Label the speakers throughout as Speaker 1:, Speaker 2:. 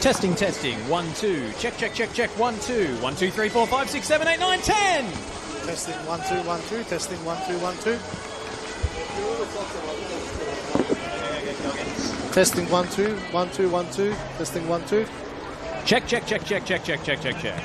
Speaker 1: Testing, testing. 1, 2. Check, check, check, check. 1, 2. 1, 2, 3, 4, 5, 6, 7, 8, 9, 10.
Speaker 2: Testing 1, 2, 1, 2. Testing 1, 2, 1, 2. Testing 1, 2. 1, 2, 1, 2. Testing 1, 2.
Speaker 1: Check, check, check, check, check, check, check, check, check.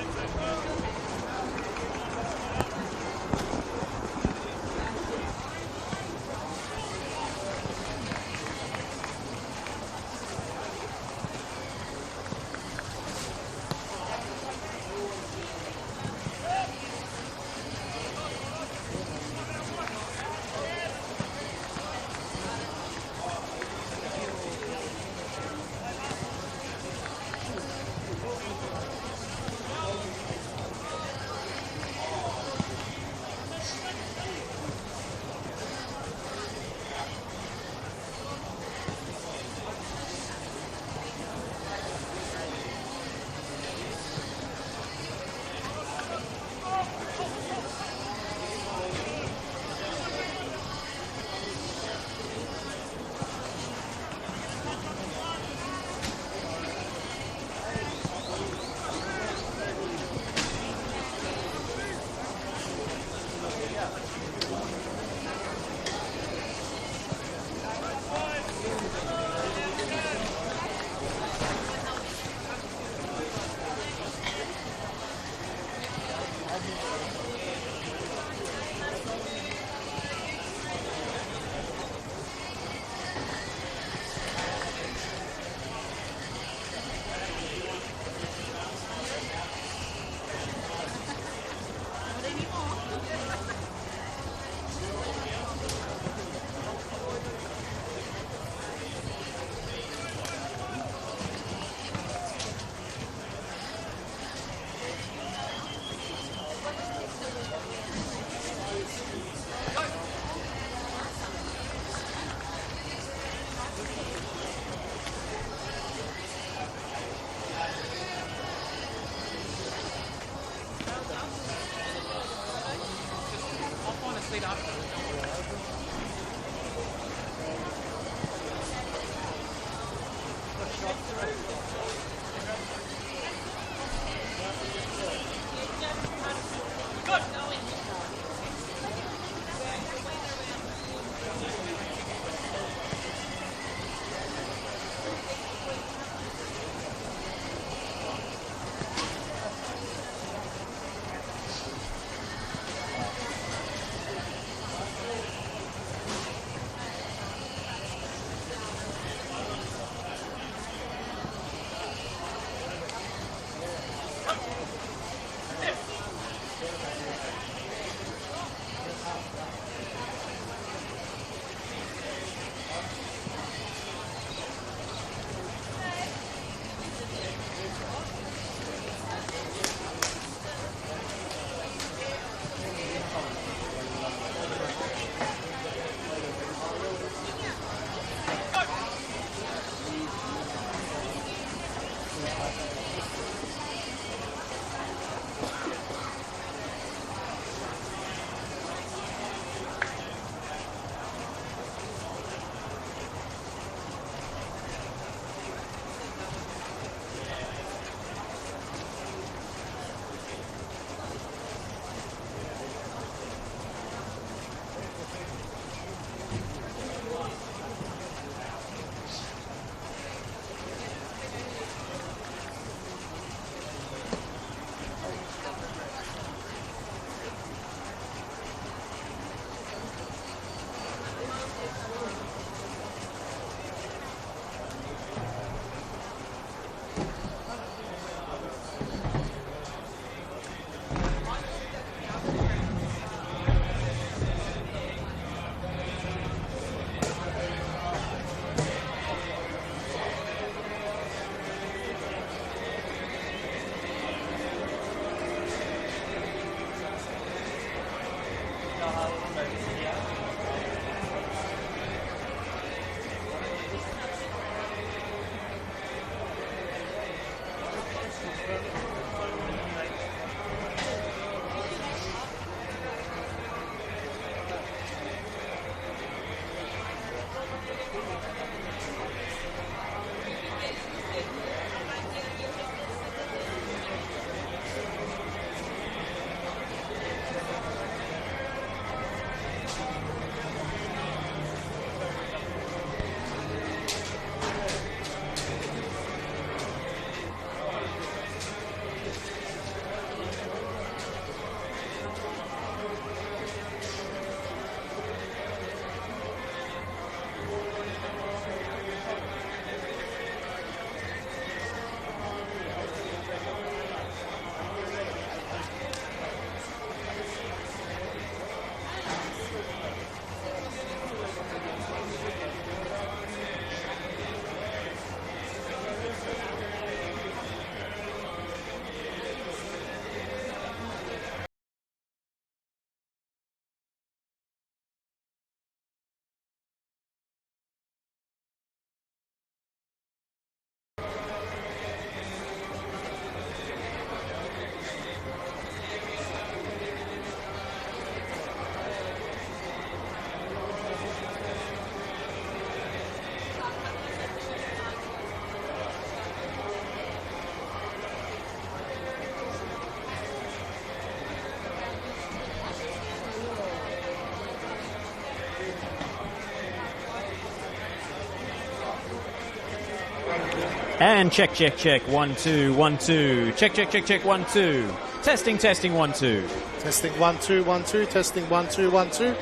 Speaker 1: And check, check, check. 1, 2, 1, 2. Check, check, check, check. 1, 2. Testing, testing. 1, 2.
Speaker 2: Testing 1, 2, 1, 2. Testing 1, 2, 1, 2.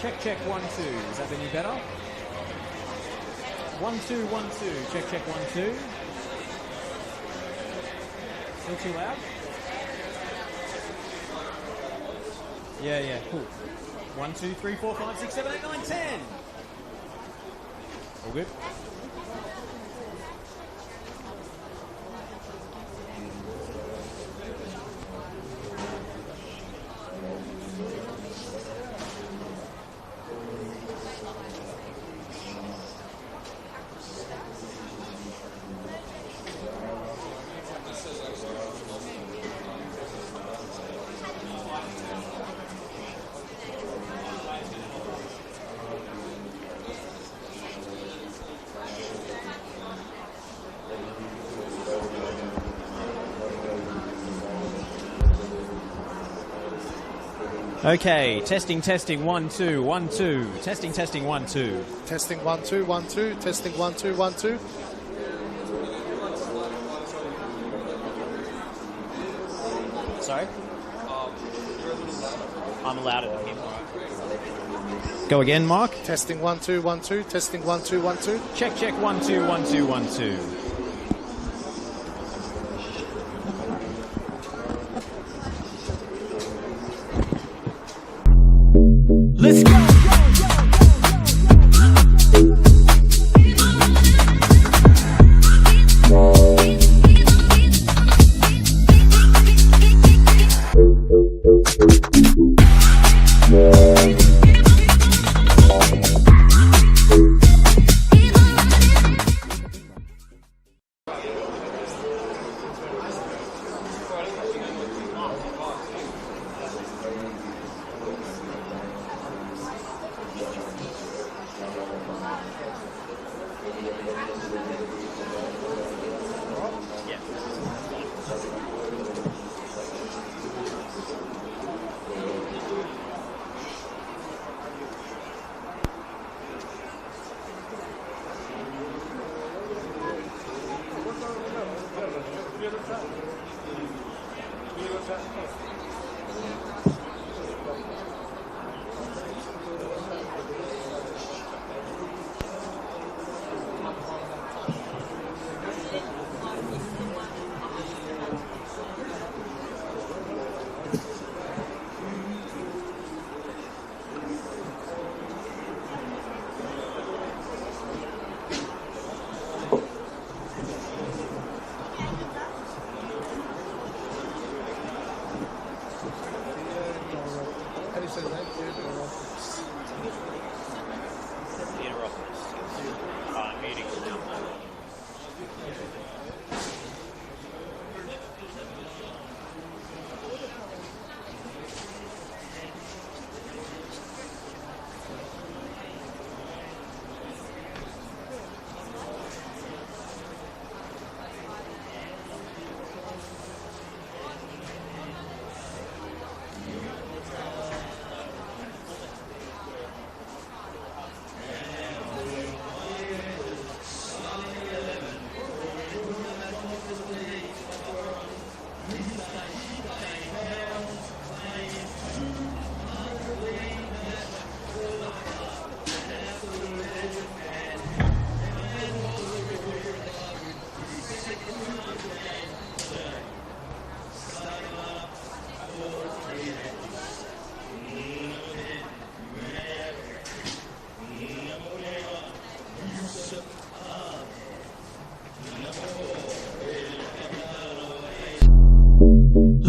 Speaker 1: Check, check. 1, 2. Is that any better? 1, 2, 1, 2. Check, check. 1, 2. Still too loud? Yeah, yeah, cool. 1, 2, 3, 4, 5, 6, 7, 8, 9, 10. All good? Okay, testing, testing, 1, 2, 1, 2. Testing, testing, 1, 2.
Speaker 2: Testing 1, 2, 1, 2. Testing 1, 2, 1, 2.
Speaker 1: Sorry? I'm louder than him. Go again, Mark.
Speaker 2: Testing 1, 2, 1, 2. Testing 1, 2, 1, 2.
Speaker 1: Check, check, 1, 2, 1, 2, 1, 2. Let's go!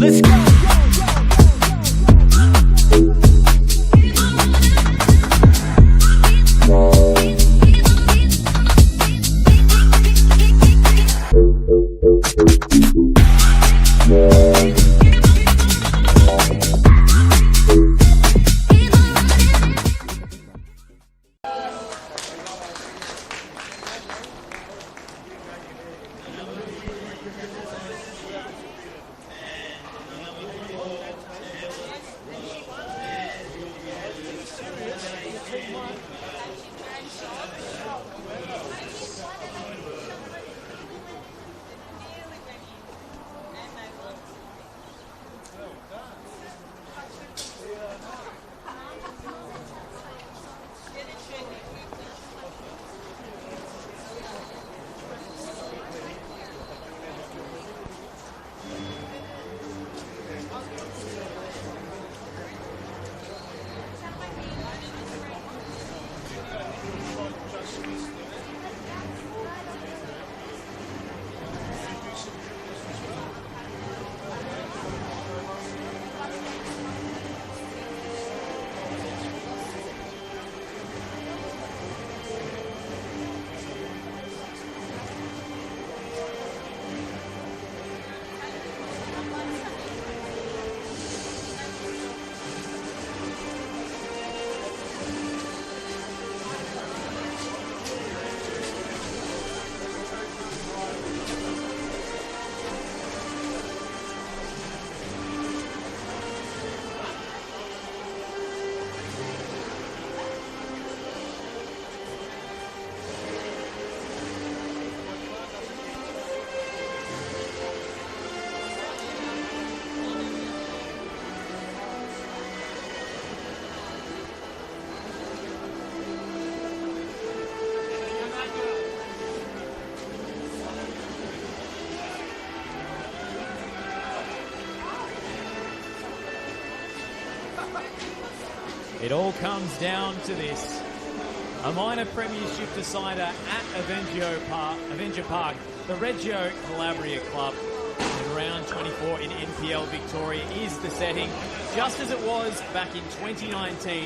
Speaker 1: Let's go! It all comes down to this. A minor premiership decider at Avenger Park. The Reggio Calabria club in round 24 in NPL Victoria is the setting, just as it was back in 2019.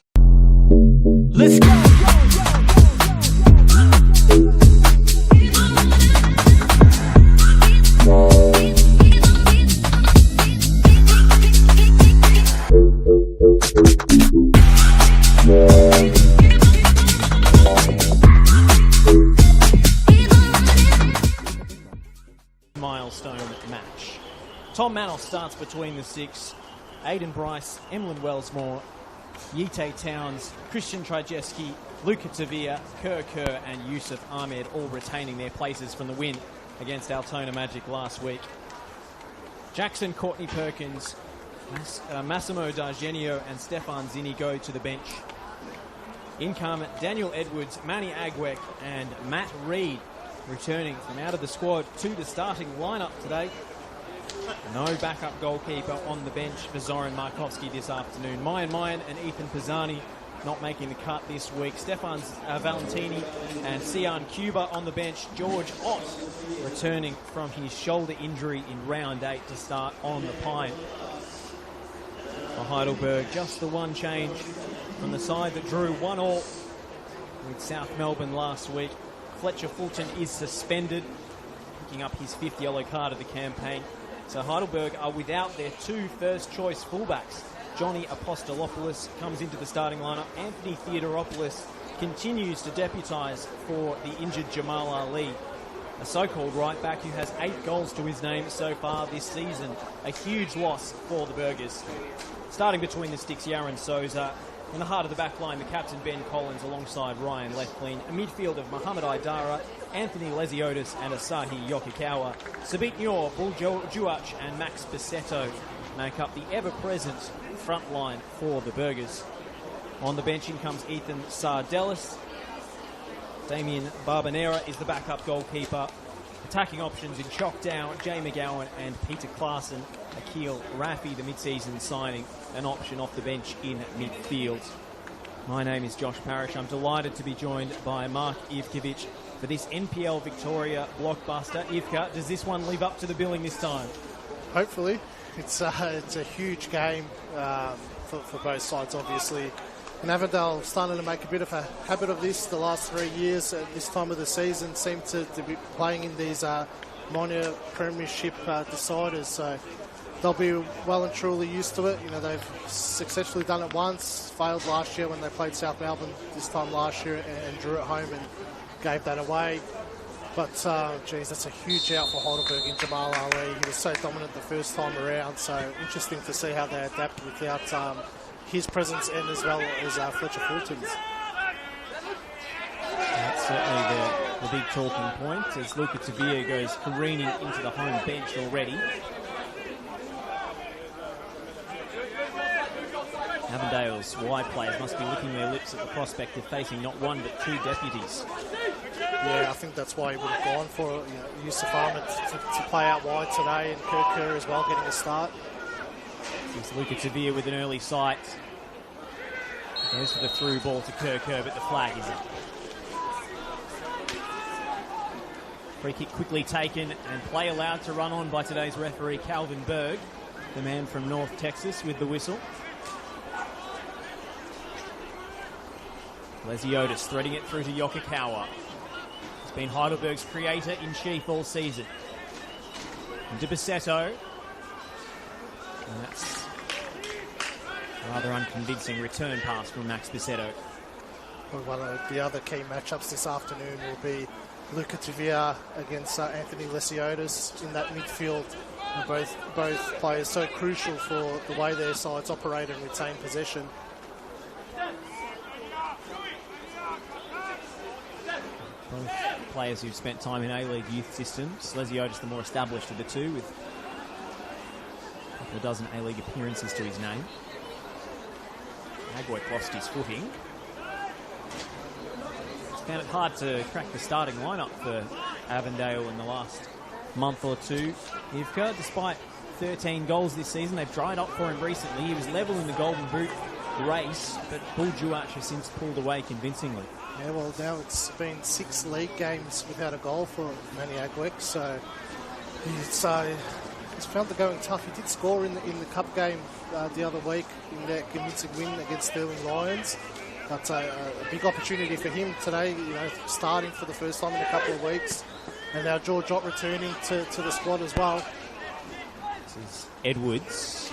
Speaker 1: Let's go! Milestone match. Tom Manos starts between the six. Aidan Bryce, Emlyn Wellsmore, Yite Towns, Christian Trajeski, Luca Tavia, Kerr, and Yusuf Ahmed all retaining their places from the win against Altona Magic last week. Jackson Courtney Perkins, Massimo D'Argenio and Stefan Zini go to the bench. In come Daniel Edwards, Manny Agwek and Matt Reed, returning from out of the squad to the starting lineup today. No backup goalkeeper on the bench for Zoran Markovski this afternoon. Mayan and Ethan Pisani not making the cut this week. Stefan Valentini and Sian Cuba on the bench. George Ott returning from his shoulder injury in round 8 to start on the Pine. For Heidelberg, just the one change from the side that drew 1-1 with South Melbourne last week. Fletcher Fulton is suspended, picking up his 5th yellow card of the campaign. So Heidelberg are without their 2 first-choice fullbacks. Johnny Apostolopoulos comes into the starting lineup. Anthony Theodoropoulos continues to deputise for the injured Jamal Ali, a so-called right-back who has 8 goals to his name so far this season. A huge loss for the Burgers. Starting between the sticks, Yaron Souza. In the heart of the back line, the captain Ben Collins alongside Ryan Lethlean. A midfield of Mohamed Aidara, Anthony Lesiotis and Asahi Yokokawa. Sabit Nyor, Bull Juach and Max Bissetto make up the ever-present front line for the Burgers. On the bench in comes Ethan Sardellis. Damien Barbanera is the backup goalkeeper. Attacking options in Choctaw, Jay McGowan and Peter Klaassen. Akil Raffi, the mid-season signing, an option off the bench in midfield. My name is Josh Parrish. I'm delighted to be joined by Mark Ivkovic for this NPL Victoria blockbuster. Ivka, does this one live up to the billing this time?
Speaker 2: Hopefully. It's a huge game for both sides, obviously. And Avondale starting to make a bit of a habit of this the last 3 years. At this time of the season, seem to be playing in these minor premiership deciders. So they'll be well and truly used to it. You know, they've successfully done it once, failed last year when they played South Melbourne this time last year and drew at home and gave that away. But, geez, that's a huge out for Heidelberg in Jamal Ali. He was so dominant the first time around, so interesting to see how they adapt without his presence and as well as Fletcher Fulton's.
Speaker 1: That's certainly the big talking point as Luca Tavia goes careening into the home bench already. Avondale's wide players must be licking their lips at the prospect of facing not 1 but 2 deputies.
Speaker 2: Yeah, I think that's why he would have gone for Yusuf Ahmed to play out wide today, and Kerr as well getting a start.
Speaker 1: It's Luca Tavia with an early sight. Goes for the through ball to Kerr, but the flag isn't. Free kick quickly taken and play allowed to run on by today's referee Calvin Berg, the man from North Texas, with the whistle. Lesiotis threading it through to Yokokawa. He's been Heidelberg's creator-in-chief all season. Into Bissetto. And that's a rather unconvincing return pass from Max Bissetto.
Speaker 2: Well, one of the other key matchups this afternoon will be Luca Tavia against Anthony Lesiotis in that midfield. Both players so crucial for the way their sides operate and retain possession.
Speaker 1: Both players who've spent time in A-League youth systems. Lesiotis the more established of the two, with a couple of dozen A-League appearances to his name. Agwek lost his footing. It's found it hard to crack the starting lineup for Avondale in the last month or two. Ivka, despite 13 goals this season, they've dried up for him recently. He was level in the Golden Boot race, but Bull Juach has since pulled away convincingly.
Speaker 2: Yeah, well, now it's been 6 league games without a goal for Maniac Wick, so he's found the going tough. He did score in the cup game the other week in that convincing win against Sterling Lions. That's a big opportunity for him today, starting for the first time in a couple of weeks. And now George Ott returning to the squad as well.
Speaker 1: This is Edwards.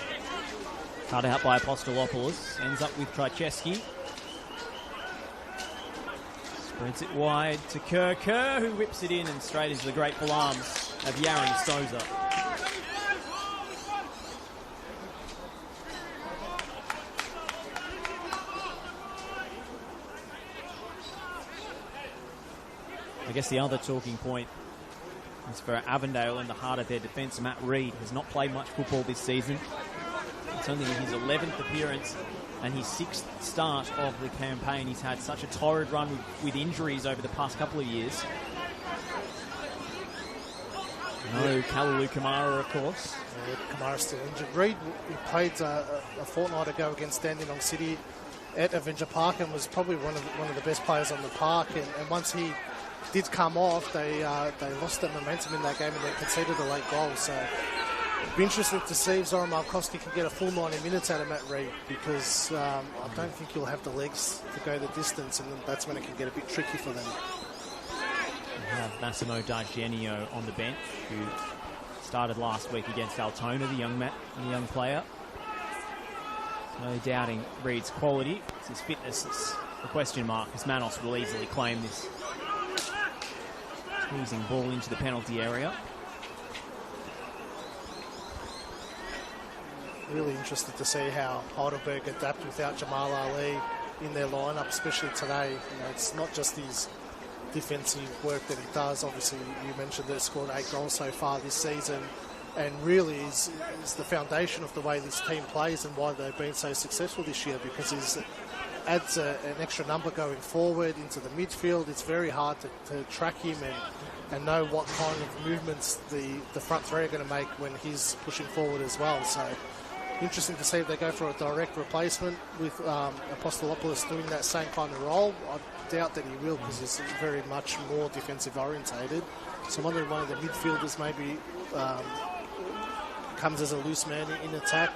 Speaker 1: Cut out by Apostolopoulos. Ends up with Krajewski. Spreads it wide to Kerr, who whips it in and straight into the grateful arms of Yaron Stoza. I guess the other talking point is for Avondale in the heart of their defence. Matt Reid has not played much football this season. It's only his 11th appearance and his 6th start of the campaign. He's had such a torrid run with injuries over the past couple of years. No Kalalu Kamara, of course.
Speaker 2: Yeah, Kamara's still injured. Reid played a fortnight ago against Dandenong City at Avenger Park and was probably one of the best players on the park. And once he did come off, they lost that momentum in that game and they conceded a late goal. So it'd be interesting to see if Zoran Markowski can get a full 90 minutes out of Matt Reid, because I don't think he'll have the legs to go the distance, and that's when it can get a bit tricky for them.
Speaker 1: We have Massimo D'Argenio on the bench, who started last week against Altona, the young player. No doubting Reid's quality. It's his fitness is a question mark, as Manos will easily claim this. Squeezing ball into the penalty area.
Speaker 2: Really interested to see how Heidelberg adapt without Jamal Ali in their lineup, especially today. It's not just his defensive work that he does. Obviously, you mentioned that he scored 8 goals so far this season, and really is the foundation of the way this team plays and why they've been so successful this year, because he adds an extra number going forward into the midfield. It's very hard to track him and know what kind of movements the front three are going to make when he's pushing forward as well. So interesting to see if they go for a direct replacement with Apostolopoulos doing that same kind of role. I doubt that he will, because he's very much more defensive orientated. So I'm wondering one of the midfielders maybe comes as a loose man in attack.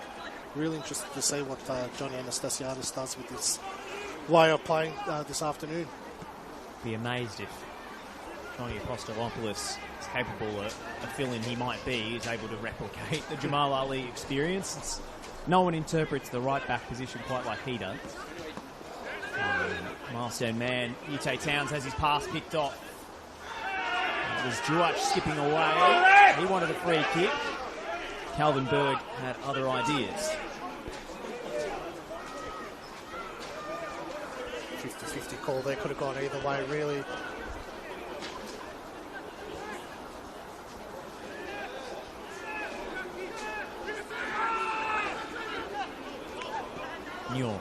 Speaker 2: Really interested to see what Johnny Anastasiadis does with this way of playing this afternoon.
Speaker 1: Be amazed if Johnny Apostolopoulos is capable of a fill-in he might be, is able to replicate the Jamal Ali experience. No one interprets the right-back position quite like he does. Milestone man, Ute Towns has his pass picked off. It was Juach skipping away. He wanted a free kick. Calvin Berg had other ideas.
Speaker 2: 50-50 call there, could have gone either way, really.
Speaker 1: Muir.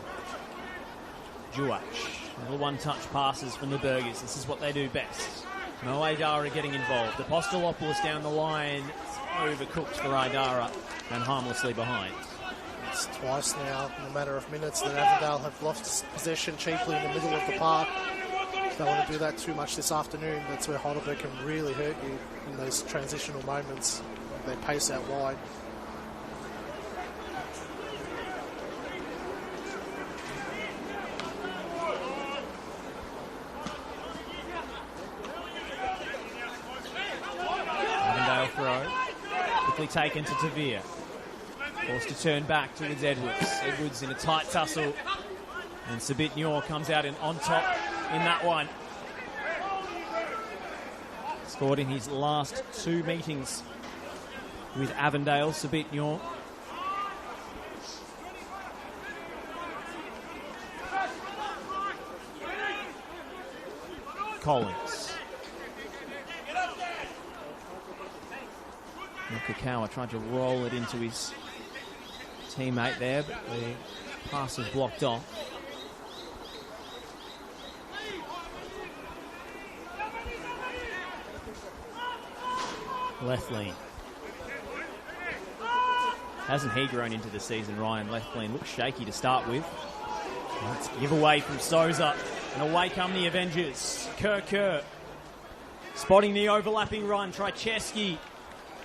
Speaker 1: Juach. Little one-touch passes from the Burgers. This is what they do best. No Aendale getting involved. Apostolopoulos down the line. It's overcooked for Aendale and harmlessly behind.
Speaker 2: It's twice now, in a matter of minutes, that Avondale have lost possession cheaply in the middle of the park. If they want to do that too much this afternoon, that's where Heidelberg can really hurt you in those transitional moments. They pace out wide.
Speaker 1: Avondale throw. Quickly taken to Tavia. Forced to turn back towards Edwards. Edwards in a tight tussle. And Sabit Noor comes out on top in that one. Scored in his last 2 meetings with Avondale, Sabit Noor. Collins. Nakakawa tried to roll it into his teammate there, but the pass was blocked off. Leftlin. Hasn't he grown into the season, Ryan? Leftlin looks shaky to start with. That's a give away from Souza. And away come the Avengers. Kerr. Spotting the overlapping run. Trycheski.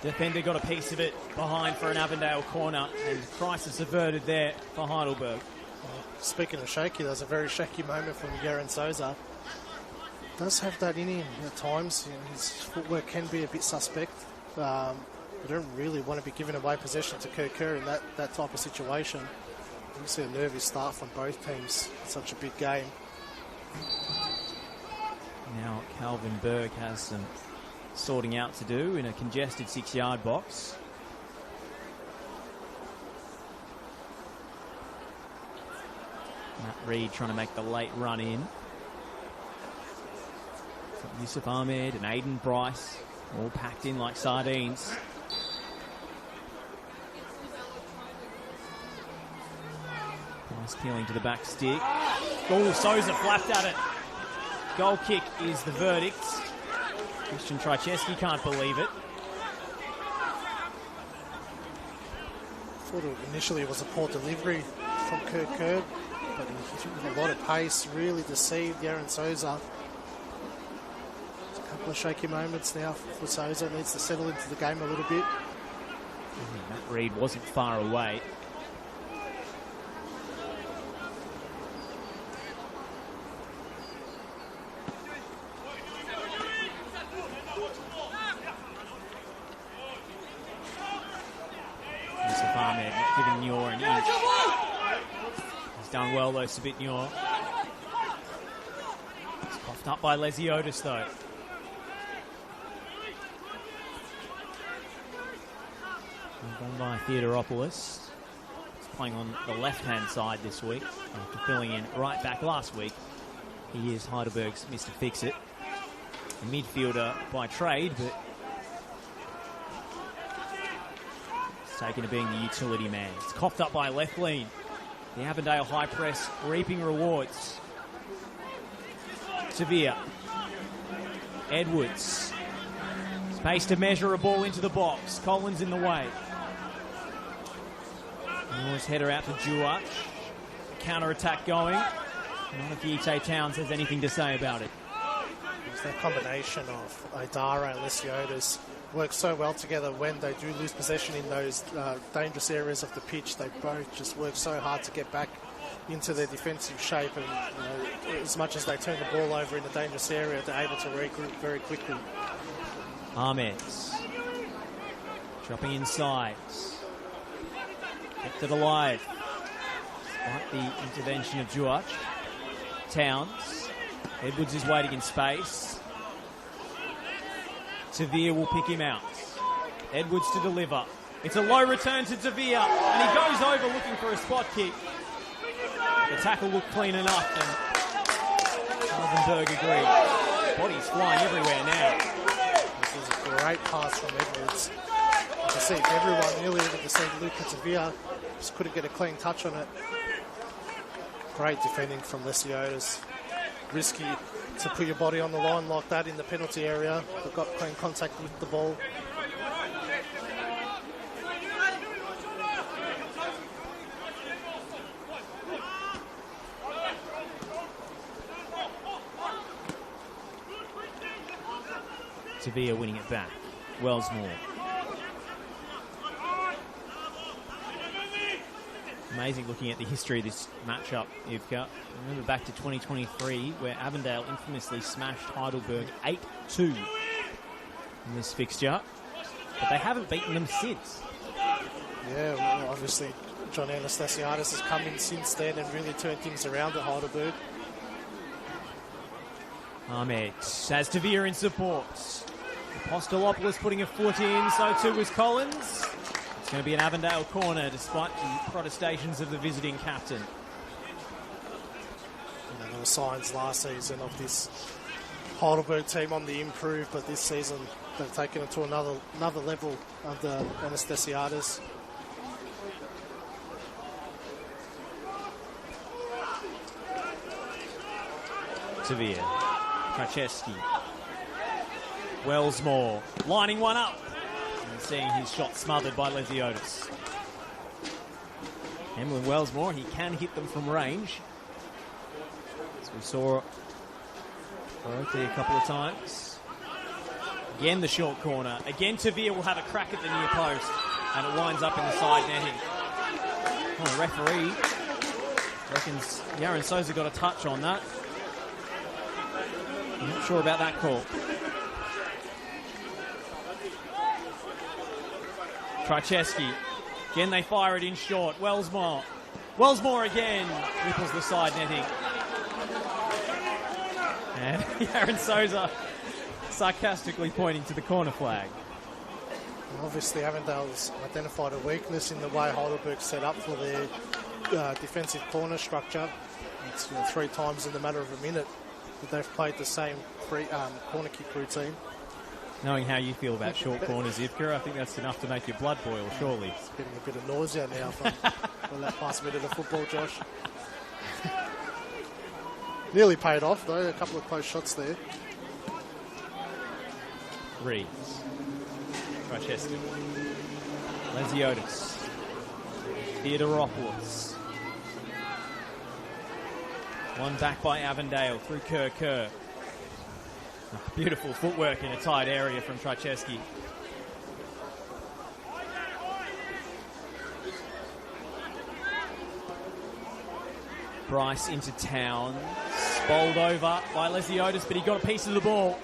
Speaker 1: Defender got a piece of it behind for an Avondale corner. And crisis averted there for Heidelberg.
Speaker 2: Speaking of shaky, there's a very shaky moment from Yaron Souza. Does have that in him at times. You know, his footwork can be a bit suspect. We don't really want to be giving away possession to Kerr in that type of situation. You see a nervous start from both teams in such a big game.
Speaker 1: Now Calvin Berg has some sorting out to do in a congested 6-yard box. Matt Reid trying to make the late run in. Yusuf Ahmed and Aiden Bryce all packed in like sardines. Bryce peeling to the back stick. Oh, Souza flapped at it. Goal kick is the verdict. Christian Trycheski can't believe it.
Speaker 2: Thought initially it was a poor delivery from Kerr, but he took a lot of pace, really deceived Yaron Souza. A couple of shaky moments now for Souza. Needs to settle into the game a little bit.
Speaker 1: Matt Reid wasn't far away. Yusuf Ahmed giving Nior an inch. He's done well though, Sabit-Nior. It's coughed up by Lesiotis though. Done by Theodoropoulos. He's playing on the left-hand side this week after filling in right back last week. He is Heidelberg's Mr. Fix-It. A midfielder by trade, but he's taken to being the utility man. It's coughed up by Lethlean. The Avondale high press reaping rewards. Severe. Edwards. Space to measure a ball into the box. Collins in the way. Nior's header out to Duach. Counter-attack going. None of Yite Towns has anything to say about it.
Speaker 2: It's that combination of Aendale and Lesiotis work so well together when they do lose possession in those dangerous areas of the pitch. They both just work so hard to get back into their defensive shape, and you know, as much as they turn the ball over in a dangerous area, they're able to regroup very quickly.
Speaker 1: Ahmed dropping inside. Kept it alive. Despite the intervention of Duach. Towns. Edwards is waiting in space. Tavia will pick him out. Edwards to deliver. It's a low return to Tavia, and he goes over looking for a spot kick. The tackle looked clean enough, and Calvin Berg agreed. Body's flying everywhere now.
Speaker 2: This is a great pass from Edwards. You can see everyone nearly able to see Luca Tavia. Just couldn't get a clean touch on it. Great defending from Lesiotis. Risky to put your body on the line like that in the penalty area, but got clean contact with the ball.
Speaker 1: Tavia winning it back. Wellsmore. Amazing looking at the history of this matchup, Ivka. Remember back to 2023 where Avondale infamously smashed Heidelberg 8-2 in this fixture, but they haven't beaten them since.
Speaker 2: Yeah, well, obviously John Anastasiadis has come in since then and really turned things around at Heidelberg.
Speaker 1: Ahmed has Tavia in support. Apostolopoulos putting a foot in, so too was Collins. It's going to be an Avondale corner despite the protestations of the visiting captain.
Speaker 2: You know, there were signs last season of this Heidelberg team on the improve, but this season they've taken it to another level under Anastasiadis.
Speaker 1: Tavia. Trycheski. Wellsmore lining one up and seeing his shot smothered by Lesiotis. Emlyn Wellsmore, he can hit them from range. As we saw Dorothy a couple of times. Again, the short corner. Again, Tavia will have a crack at the near post, and it winds up in the side netting. Oh, the referee reckons Yaron Souza got a touch on that. I'm not sure about that call. Krajewski. Again, they fire it in short. Wellsmore. Wellsmore again. Ripples the side netting. And Yaron Souza sarcastically pointing to the corner flag.
Speaker 2: Obviously, Avondale's identified a weakness in the way Heidelberg set up for their defensive corner structure. It's 3 times in the matter of a minute that they've played the same corner kick routine.
Speaker 1: Knowing how you feel about short corners, Ivka, I think that's enough to make your blood boil, surely.
Speaker 2: It's getting a bit of nausea now from that last minute of football, Josh. Nearly paid off, though. A couple of close shots there.
Speaker 1: Reeves. Krajewski. Lesiotis. Theodoropoulos. One back by Avondale through Kerr. Beautiful footwork in a tight area from Krajewski. Bryce into town. Bowled over by Lesiotis, but he got a piece of the ball.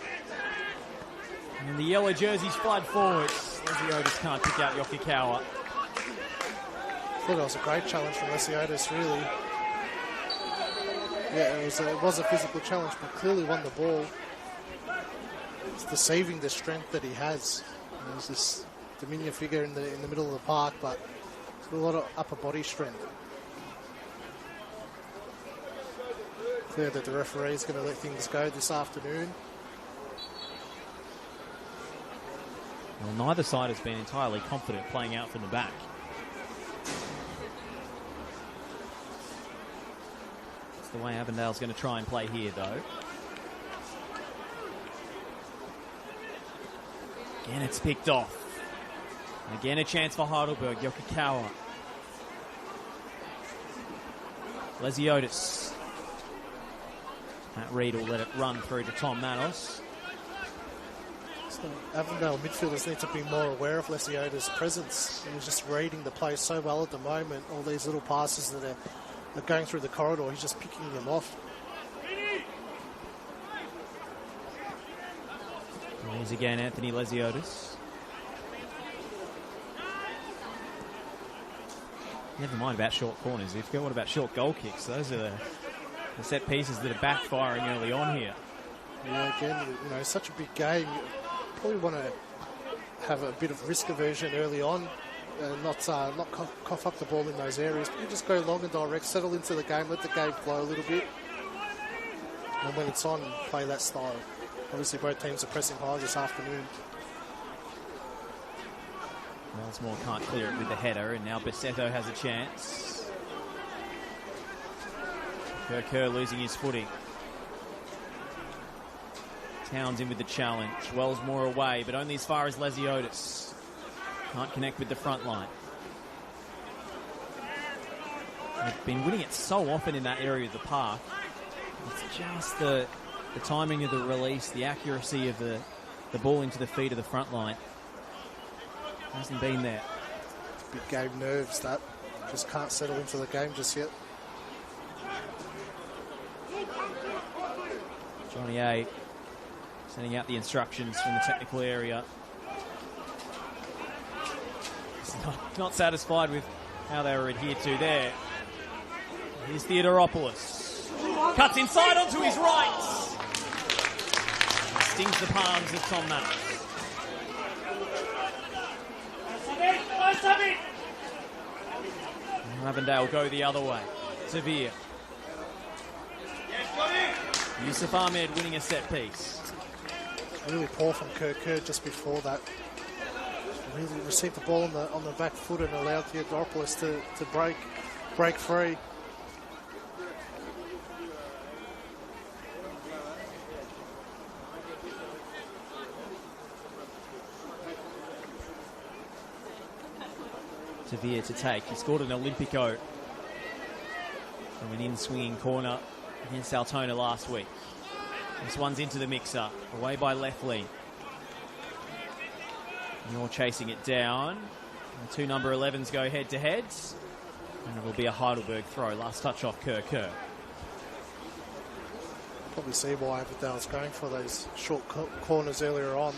Speaker 1: And the yellow jerseys flood forwards. Lesiotis can't pick out Yoshikawa.
Speaker 2: I thought that was a great challenge from Lesiotis, really. Yeah, it was a physical challenge, but clearly won the ball. It's deceiving the strength that he has. He's this diminutive figure in the middle of the park, but a lot of upper body strength. Clear that the referee is going to let things go this afternoon.
Speaker 1: Well, neither side has been entirely confident playing out from the back. That's the way Avondale's going to try and play here, though. Again, it's picked off. And again, a chance for Heidelberg. Yoshikawa. Lesiotis. Matt Reed will let it run through to Tom Manos.
Speaker 2: So Avondale midfielders need to be more aware of Lesiotis' presence. He's just reading the play so well at the moment. All these little passes that are going through the corridor, he's just picking them off.
Speaker 1: Here's again Anthony Lesiotis. Never mind about short corners. What about short goal kicks? Those are the set pieces that are backfiring early on here.
Speaker 2: Yeah, again, such a big game. You probably want to have a bit of risk aversion early on and not cough up the ball in those areas. But you just go long and direct, settle into the game, let the game flow a little bit. And when it's on, play that style. Obviously, both teams are pressing hard this afternoon.
Speaker 1: Wellsmore can't clear it with the header, and now Bassetto has a chance. Kerr losing his footing. Towns in with the challenge. Wellsmore away, but only as far as Lesiotis. Can't connect with the front line. They've been winning it so often in that area of the park. It's just the timing of the release, the accuracy of the ball into the feet of the front line. Hasn't been there.
Speaker 2: Big game nerves, that. Just can't settle into the game just yet.
Speaker 1: Johnny A sending out the instructions from the technical area. He's not satisfied with how they were adhered to there. Here's Theodoropoulos. Cuts inside onto his right. Stings the palms of Tom Manos. Avondale go the other way. Sevilla. Yusuf Ahmed winning a set piece.
Speaker 2: Really poor from Kerr just before that. Really received the ball on the back foot and allowed Theodoropoulos to break free.
Speaker 1: Sevilla to take. He scored an Olympico from an in-swinging corner against Altona last week. This one's into the mixer, away by Lefley. You're chasing it down. The two number 11s go head-to-head. And it will be a Heidelberg throw. Last touch off Kerr.
Speaker 2: Probably see why Avondale's going for those short corners earlier on.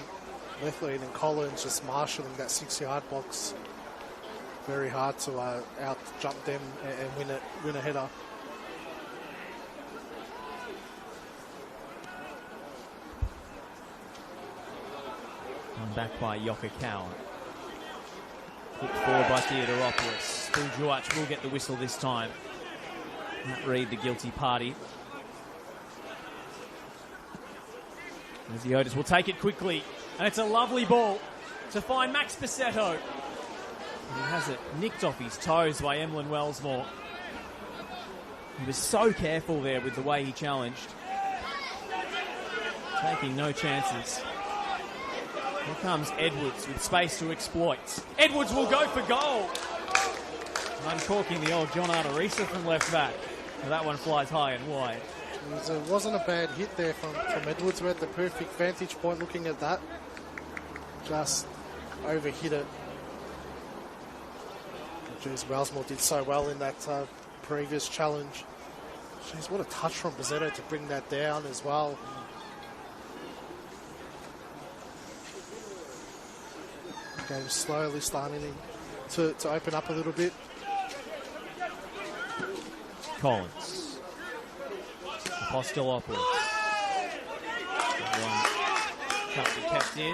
Speaker 2: Lefley and Collins just marshalling that 6-yard box. Very hard to out-jump them and win a header.
Speaker 1: One back by Yoka Cowan. Put forward by Theodoropoulos. Bill Juach will get the whistle this time. Matt Reid, the guilty party. Ziotis will take it quickly. And it's a lovely ball to find Max Passetto. He has it nicked off his toes by Emlyn Wellsmore. He was so careful there with the way he challenged. Taking no chances. Here comes Edwards with space to exploit. Edwards will go for goal. Uncorking the old John Arterisa from left back. Well, that one flies high and wide.
Speaker 2: It wasn't a bad hit there from Edwards. We had the perfect vantage point looking at that. Just overhit it. Jeez, Wellsmore did so well in that previous challenge. Jeez, what a touch from Passetto to bring that down as well. Game slowly starting to open up a little bit.
Speaker 1: Collins. Apostolopoulos. One can't be kept in.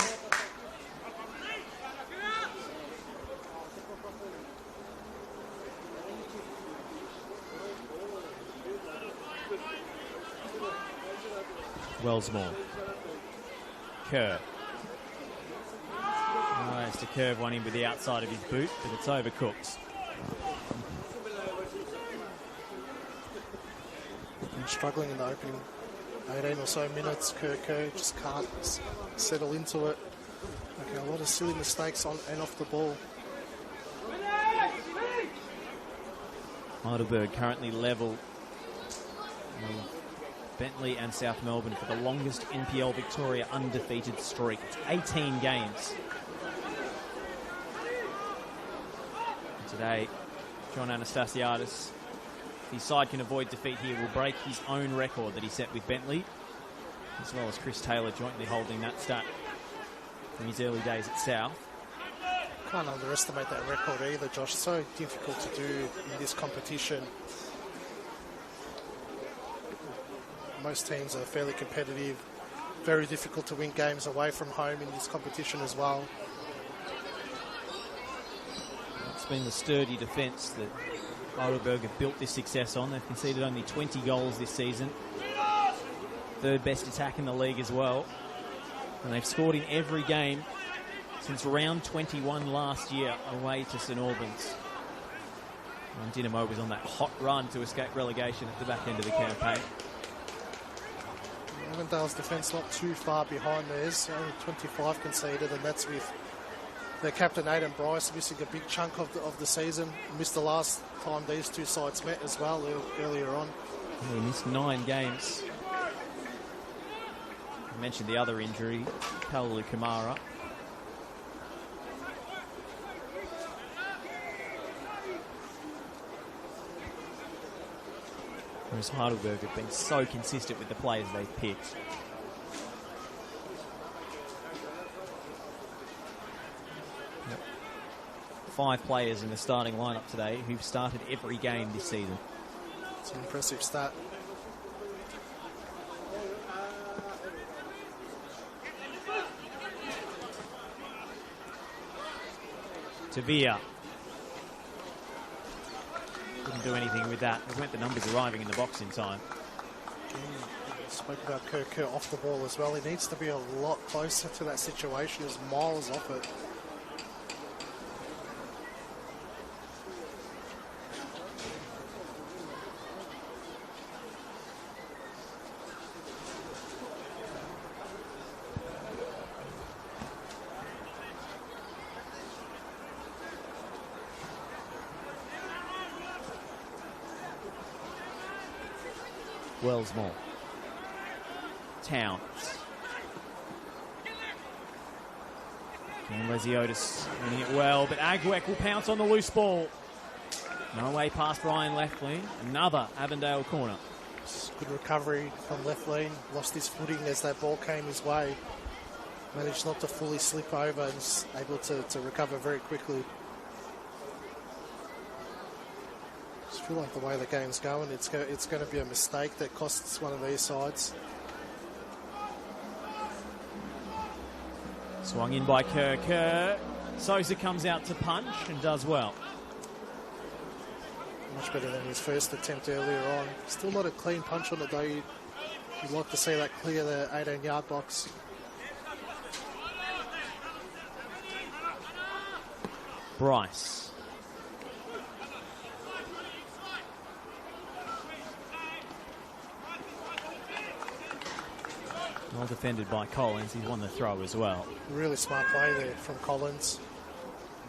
Speaker 1: Wellsmore. Kerr. Nice to curve one in with the outside of his boot, but it's overcooked.
Speaker 2: Struggling in the opening 18 or so minutes. Kerr just can't settle into it. Okay, a lot of silly mistakes on and off the ball.
Speaker 1: Heidelberg currently level with Bentley and South Melbourne for the longest NPL Victoria undefeated streak. It's 18 games. And today, John Anastasiadis, if his side can avoid defeat here, will break his own record that he set with Bentley, as well as Chris Taylor jointly holding that stat from his early days at South.
Speaker 2: Can't underestimate that record either, Josh. So difficult to do in this competition. Most teams are fairly competitive. Very difficult to win games away from home in this competition as well.
Speaker 1: It's been the sturdy defence that Heidelberg have built this success on. They've conceded only 20 goals this season. Third best attack in the league as well. And they've scored in every game since round 21 last year away to St Albans. And Dynamo was on that hot run to escape relegation at the back end of the campaign.
Speaker 2: Avondale's defence not too far behind theirs. Only 25 conceded, and that's with their captain Aidan Bryce missing a big chunk of the season. Missed the last time these two sides met as well earlier on.
Speaker 1: He missed 9 games. I mentioned the other injury, Kalu Kamara. Whereas Heidelberg have been so consistent with the players they've picked. Yep. 5 players in the starting lineup today who've started every game this season.
Speaker 2: It's an impressive stat.
Speaker 1: Tavia. Couldn't do anything with that. It went the numbers arriving in the box in time.
Speaker 2: Spoke about Kerr off the ball as well. He needs to be a lot closer to that situation. He's miles off it.
Speaker 1: Wellsmore. Towns. And Lesiotis winning it well, but Agwek will pounce on the loose ball. No way past Ryan left wing. Another Avondale corner.
Speaker 2: Good recovery from left lane. Lost his footing as that ball came his way. Managed not to fully slip over and was able to recover very quickly. Just feel like the way the game's going, it's going to be a mistake that costs one of these sides.
Speaker 1: Swung in by Kerr. Sousa comes out to punch and does well.
Speaker 2: Much better than his first attempt earlier on. Still not a clean punch on it though. You'd like to see that clear the 18-yard box.
Speaker 1: Bryce. Well defended by Collins. He's won the throw as well.
Speaker 2: Really smart play there from Collins.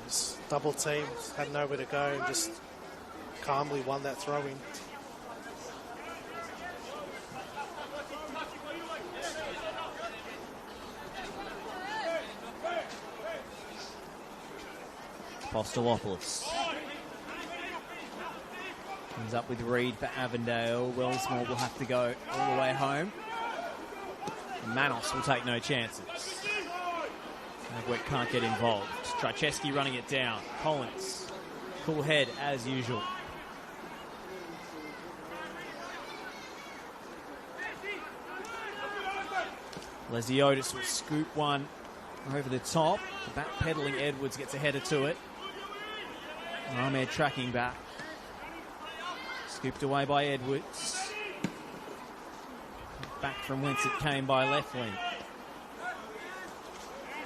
Speaker 2: Just double teamed, had nowhere to go and just calmly won that throw in.
Speaker 1: Apostolopoulos. Comes up with Reed for Avondale. Wellsmore will have to go all the way home. And Manos will take no chances. Agwek can't get involved. Trajewski running it down. Collins. Cool head as usual. Lesiotis will scoop one over the top. The back-pedaling Edwards gets a header to it. Ahmed tracking back. Scooped away by Edwards. Back from whence it came by left wing.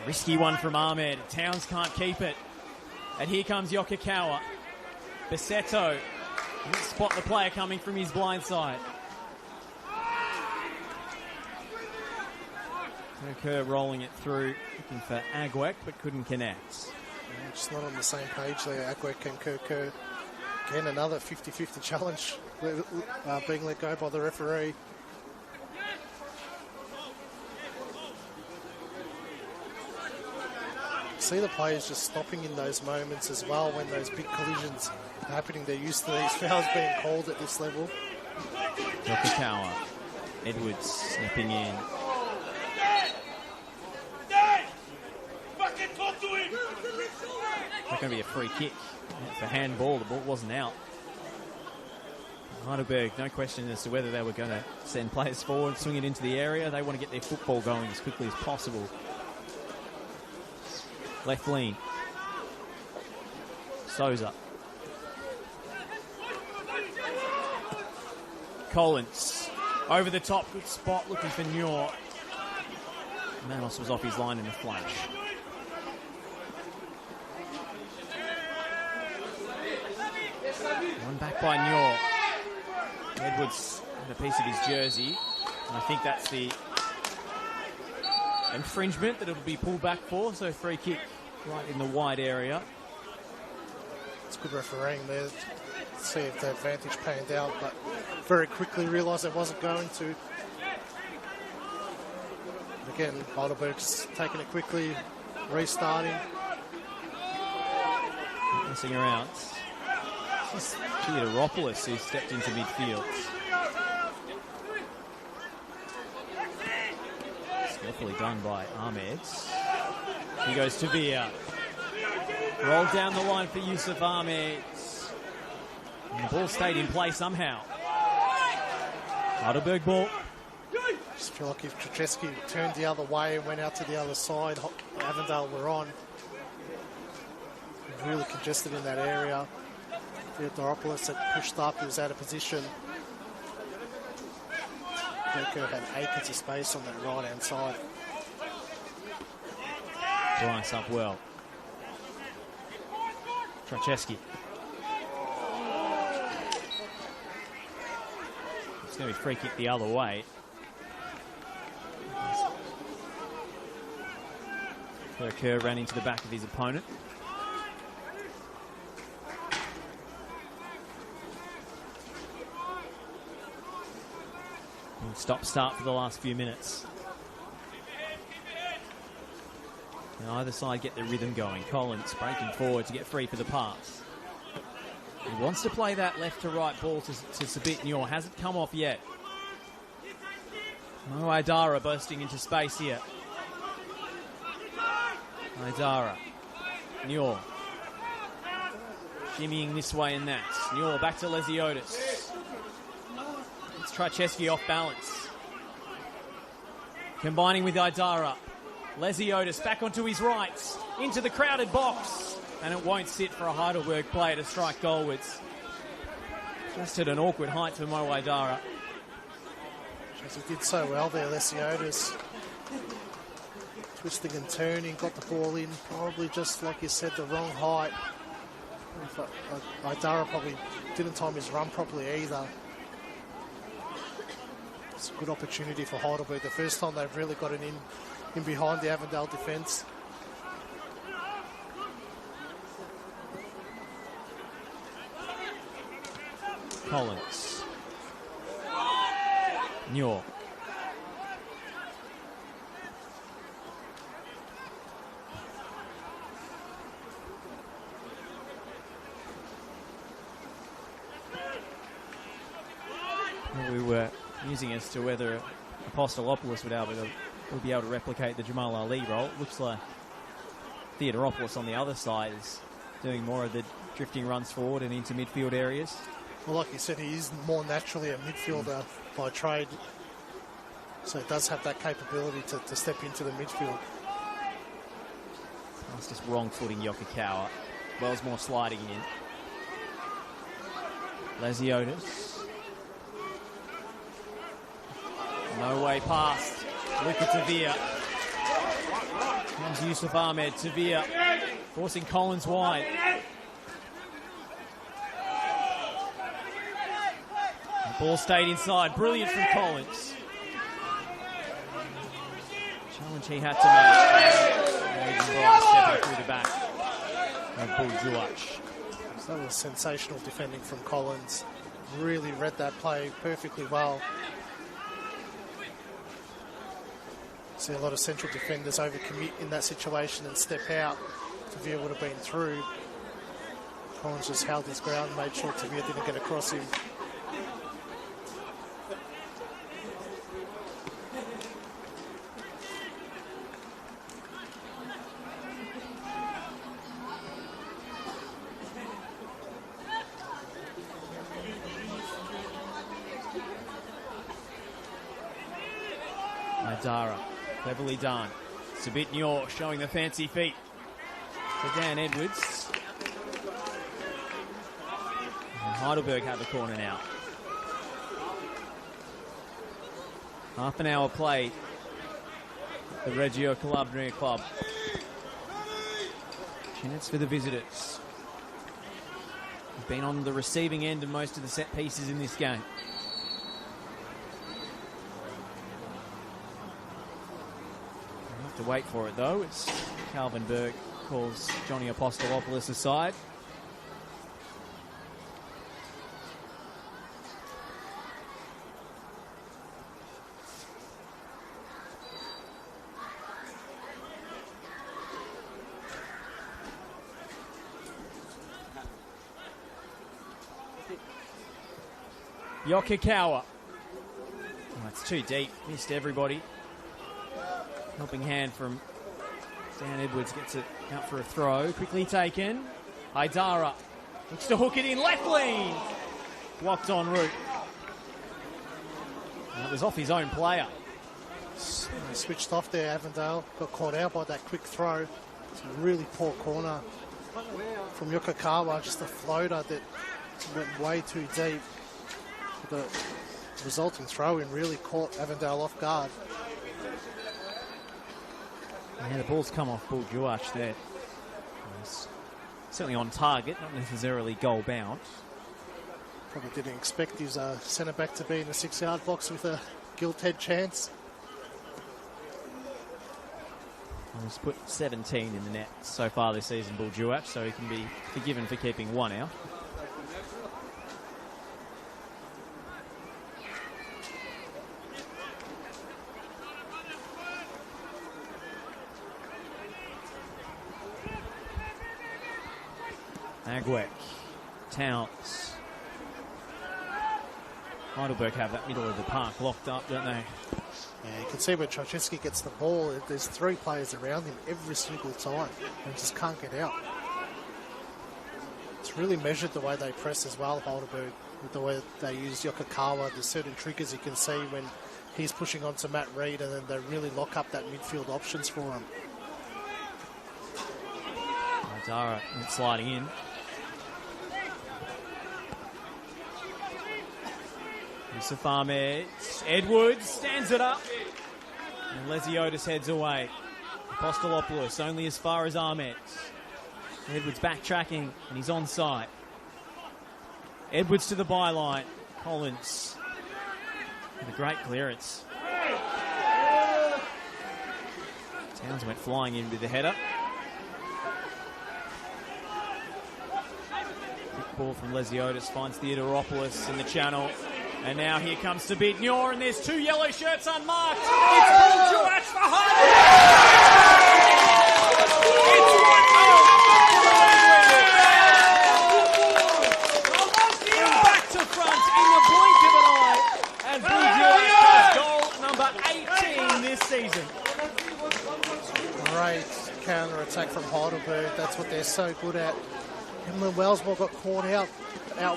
Speaker 1: Risky one from Ahmed. Towns can't keep it. And here comes Yokokawa. Besetto. Spot the player coming from his blind side. Kerr rolling it through, looking for Agwek, but couldn't connect.
Speaker 2: Yeah, just not on the same page there, Agwek and Kerr. Again, another 50-50 challenge being let go by the referee. See the players just stopping in those moments as well when those big collisions are happening. They're used to these fouls being called at this level.
Speaker 1: Yokokawa. Edwards snipping in. It's going to be a free kick. It's a handball. The ball wasn't out. Heidelberg, no question as to whether they were going to send players forward, swing it into the area. They want to get their football going as quickly as possible. Left lean. Sousa. Collins. Over the top. Good spot looking for Muir. Manos was off his line in the flash. One back by Muir. Edwards had a piece of his jersey. And I think that's the infringement that it'll be pulled back for. So free kick right in the wide area.
Speaker 2: It's good refereeing there. Let's see if the advantage panned out, but very quickly realised it wasn't going to. Again, Heidelberg's taking it quickly, restarting.
Speaker 1: Messing around. It's Theodoropoulos who stepped into midfield. Skillfully done by Ahmed. He goes to Villa. Rolled down the line for Yusuf Ahmed. And the ball stayed in play somehow. Heidelberg ball.
Speaker 2: Just feel like if Trajewski turned the other way and went out to the other side, Avondale were on. Really congested in that area. Theodoropoulos had pushed up, he was out of position. Kerr had acres of space on that right-hand side.
Speaker 1: Bryce up well. Trajewski. It's going to be free kick the other way. Kerr ran into the back of his opponent. Stop-start for the last few minutes. Now either side get their rhythm going. Collins breaking forward to get free for the pass. He wants to play that left to right ball to Sabitnor. Hasn't come off yet. Mo Aendale bursting into space here. Aendale. Nior. Shimmying this way and that. Nior back to Lesiotis. It's Trajewski off balance. Combining with Aendale. Lesiotis back onto his right. Into the crowded box. And it won't sit for a Heidelberg player to strike goalwards. Just at an awkward height for Mo Aendale.
Speaker 2: He did so well there, Lesiotis. Twisting and turning, got the ball in, probably just like you said, the wrong height. Aendale probably didn't time his run properly either. It's a good opportunity for Heidelberg. The first time they've really got it in behind the Avondale defence.
Speaker 1: Collins. Nior. We were musing as to whether Apostolopoulos would be able to replicate the Jamal Ali role. It looks like Theodoropoulos on the other side is doing more of the drifting runs forward and into midfield areas.
Speaker 2: Well, like you said, he is more naturally a midfielder by trade. So he does have that capability to step into the midfield.
Speaker 1: That's just wrong footing Yokokawa. Wellsmore sliding in. Lesiotis. No way past. Luka Tavia. Comes Yusuf Ahmed. Tavia forcing Collins wide. The ball stayed inside. Brilliant from Collins. Challenge he had to make. Stepping through the back of Buljuach.
Speaker 2: So that was sensational defending from Collins. Really read that play perfectly well. See a lot of central defenders overcommit in that situation and step out. Tavia would have been through. Collins just held his ground, made sure Tavia didn't get across him.
Speaker 1: Aendale. Cleverly done. Sabitnor showing the fancy feet for Dan Edwards. And Heidelberg have the corner now. Half an hour played at the Reggio Calabria Club. Minutes for the visitors. They've been on the receiving end of most of the set pieces in this game. To wait for it though. It's Calvin Berg calls Johnny Apostolopoulos aside. Yokokawa. Oh, it's too deep. Missed everybody. Helping hand from Dan Edwards, gets it out for a throw. Quickly taken. Aendale looks to hook it in. Left lean. Blocked en route. And it was off his own player.
Speaker 2: Switched off there, Avondale. Got caught out by that quick throw. It's a really poor corner from Yokokawa. Just a floater that went way too deep. The resulting throw-in really caught Avondale off guard.
Speaker 1: Yeah, the ball's come off Buljuach there. It's certainly on target, not necessarily goal bound.
Speaker 2: Probably didn't expect his centre-back to be in the 6-yard box with a gilt-head chance.
Speaker 1: Well, he's put 17 in the net so far this season, Buljuach, so he can be forgiven for keeping one out. Agwek, Towns. Heidelberg have that middle of the park locked up, don't they?
Speaker 2: Yeah, you can see when Trajewski gets the ball, there's 3 players around him every single time and just can't get out. It's really measured the way they press as well, Heidelberg, with the way they use Yokokawa. There's certain triggers you can see when he's pushing onto Matt Reid, and then they really lock up that midfield options for him.
Speaker 1: Dara sliding in. Yusuf Ahmed. Edwards stands it up. And Lesiotis heads away. Apostolopoulos only as far as Ahmed. Edwards backtracking, and he's onside. Edwards to the byline. Collins with a great clearance. Towns went flying in with the header. Quick ball from Lesiotis, finds Theodoropoulos in the channel. And now here comes to beat Nyor, and there's 2 yellow shirts unmarked. It's Buljuach for Heidelberg. It's 1-0. Back to front in the blink of an eye. And Buljuach has goal number 18 this season.
Speaker 2: Great counter-attack from Heidelberg. That's what they're so good at. Emlyn Wellsmore got caught out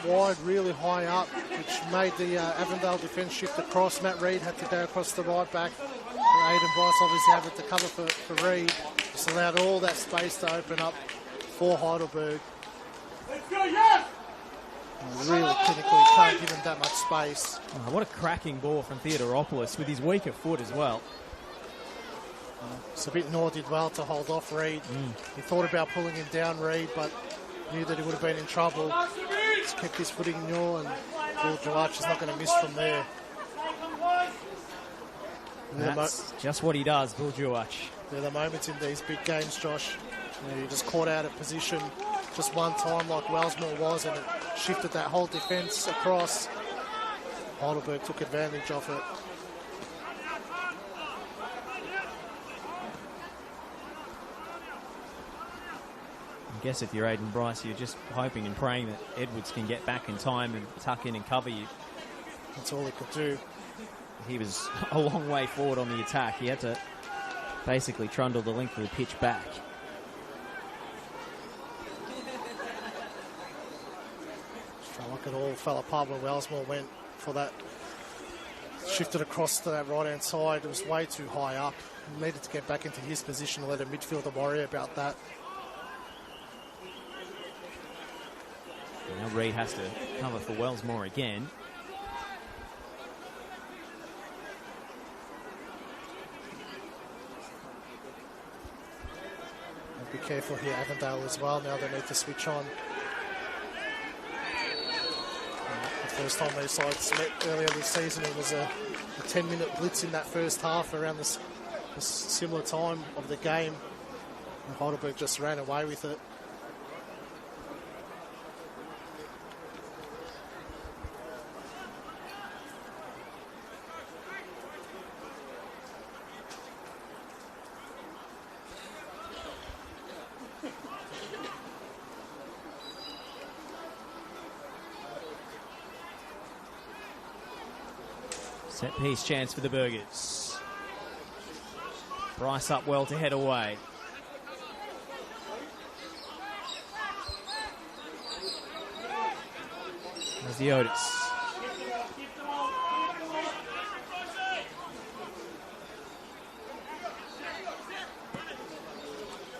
Speaker 2: wide, really high up, which made the Avondale defence shift across. Matt Reid had to go across the right back. Aiden Bryce obviously having to cover for Reid. Just allowed all that space to open up for Heidelberg. Really clinically, can't give him that much space.
Speaker 1: Oh, what a cracking ball from Theodoropoulos with his weaker foot as well.
Speaker 2: Sabitnor did well to hold off Reid. He thought about pulling him down, Reid, but knew that he would have been in trouble. Just kept his footing, Nyor, and Buljuach is not going to miss from there.
Speaker 1: That's just what he does, Buljuach.
Speaker 2: There are the moments in these big games, Josh. You just caught out of position just one time like Wellsmore was, and it shifted that whole defence across. Heidelberg took advantage of it.
Speaker 1: I guess if you're Aiden Bryce, you're just hoping and praying that Edwards can get back in time and tuck in and cover you.
Speaker 2: That's all he could do.
Speaker 1: He was a long way forward on the attack. He had to basically trundle the length of the pitch back.
Speaker 2: Felt like it all fell apart when Wellsmore went for that. Shifted across to that right-hand side. It was way too high up. He needed to get back into his position and let a midfielder worry about that.
Speaker 1: Now Reid has to cover for Wellsmore again.
Speaker 2: Be careful here, Avondale as well. Now they need to switch on. The first time these sides met earlier this season, it was a 10-minute blitz in that first half around the similar time of the game. And Heidelberg just ran away with it.
Speaker 1: Set piece chance for the Burgers. Bryce up well to head away. There's the Otis.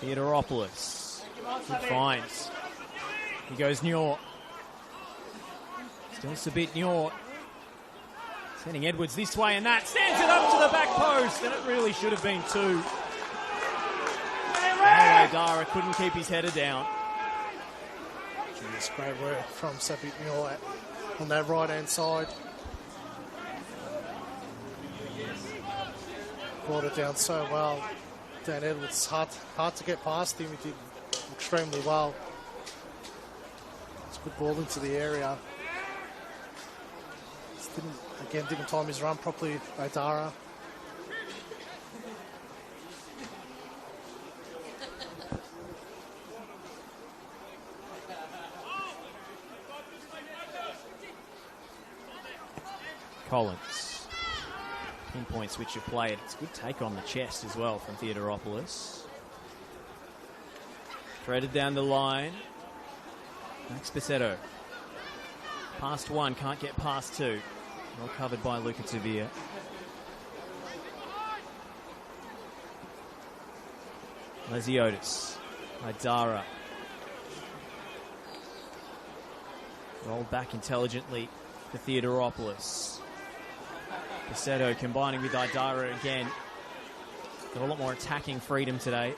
Speaker 1: Theodoropoulos. Good finds. He goes Nyor. Still Sabit Nyor. Sending Edwards this way, and that stands it up to the back post, and it really should have been 2. Anyway, Dara couldn't keep his header down.
Speaker 2: Jeez, great work from Sabit Nyor on that right-hand side. Brought it down so well. Dan Edwards, hard to get past him. He did extremely well. It's a good ball into the area. Didn't time his run properly by Dara.
Speaker 1: Collins. Pinpoint switch of play. It's a good take on the chest as well from Theodoropoulos. Threaded down the line. Max Bisetto. Past one, can't get past two. Well covered by Luca Tavia. Lesiotis. Idara. Rolled back intelligently for Theodoropoulos. Bisetto combining with Idara again. Got a lot more attacking freedom today.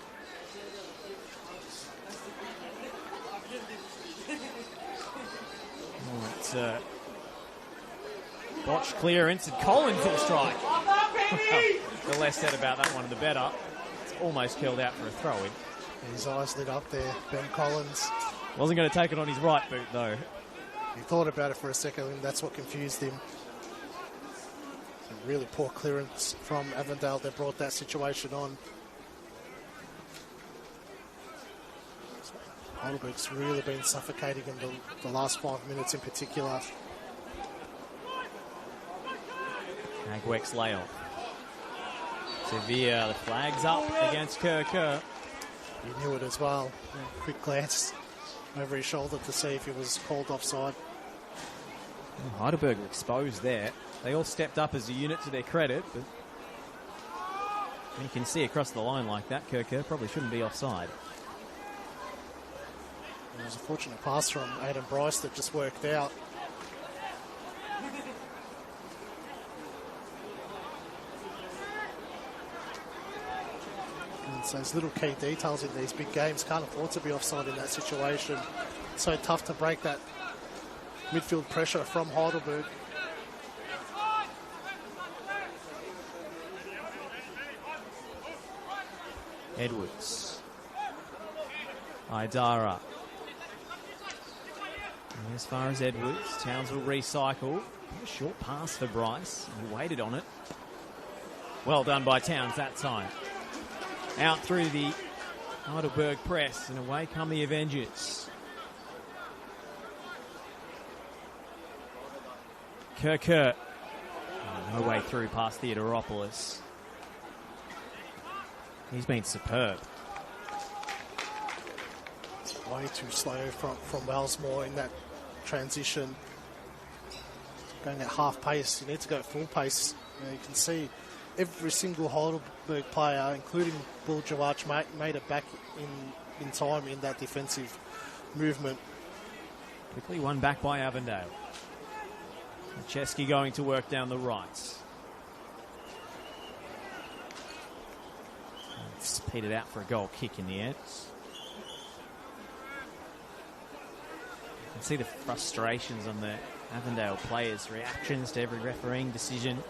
Speaker 1: Botched clearance and Collins will strike. The less said about that one, the better. It's almost killed out for a throw-in.
Speaker 2: His eyes lit up there, Ben Collins.
Speaker 1: Wasn't going to take it on his right boot, though.
Speaker 2: He thought about it for a second, and that's what confused him. A really poor clearance from Avondale that brought that situation on. Heidelberg's really been suffocating in the last 5 minutes in particular.
Speaker 1: Agwex layoff. Sevilla, the flag's up against Kerr.
Speaker 2: He knew it as well. A quick glance over his shoulder to see if he was called offside.
Speaker 1: Well, Heidelberg were exposed there. They all stepped up as a unit to their credit, but when you can see across the line like that, Kerr probably shouldn't be offside.
Speaker 2: It was a fortunate pass from Aiden Bryce that just worked out. And it's those little key details in these big games. Can't afford to be offside in that situation. It's so tough to break that midfield pressure from Heidelberg.
Speaker 1: Edwards. Idara. And as far as Edwards, Towns will recycle. A short pass for Bryce. He waited on it. Well done by Towns that time. Out through the Heidelberg press, and away come the Avengers. Kerr. Oh, no way through past Theodoropoulos. He's been superb.
Speaker 2: It's way too slow from Wellsmore in that transition. Going at half pace, you need to go full pace. You can see every single Heidelberg player, including Bull Jawach, made it back in time in that defensive movement.
Speaker 1: Quickly won back by Avondale. Chesky going to work down the right. It's petered out for a goal kick in the end. You can see the frustrations on the Avondale players' reactions to every refereeing decision.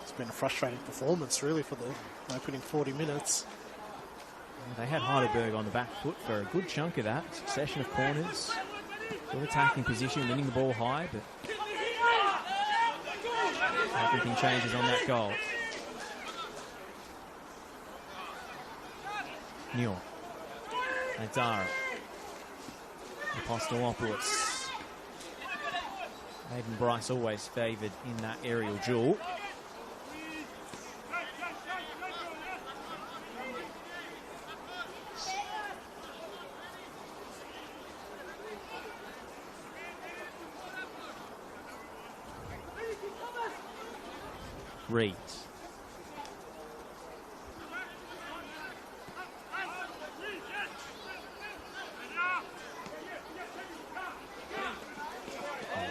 Speaker 2: It's been a frustrating performance, really, for the opening 40 minutes.
Speaker 1: They had Heidelberg on the back foot for a good chunk of that. Succession of corners. Good attacking position, winning the ball high, but everything changes on that goal. Newell. Idara. Apostolopoulos. Aiden Bryce always favoured in that aerial duel. Reed.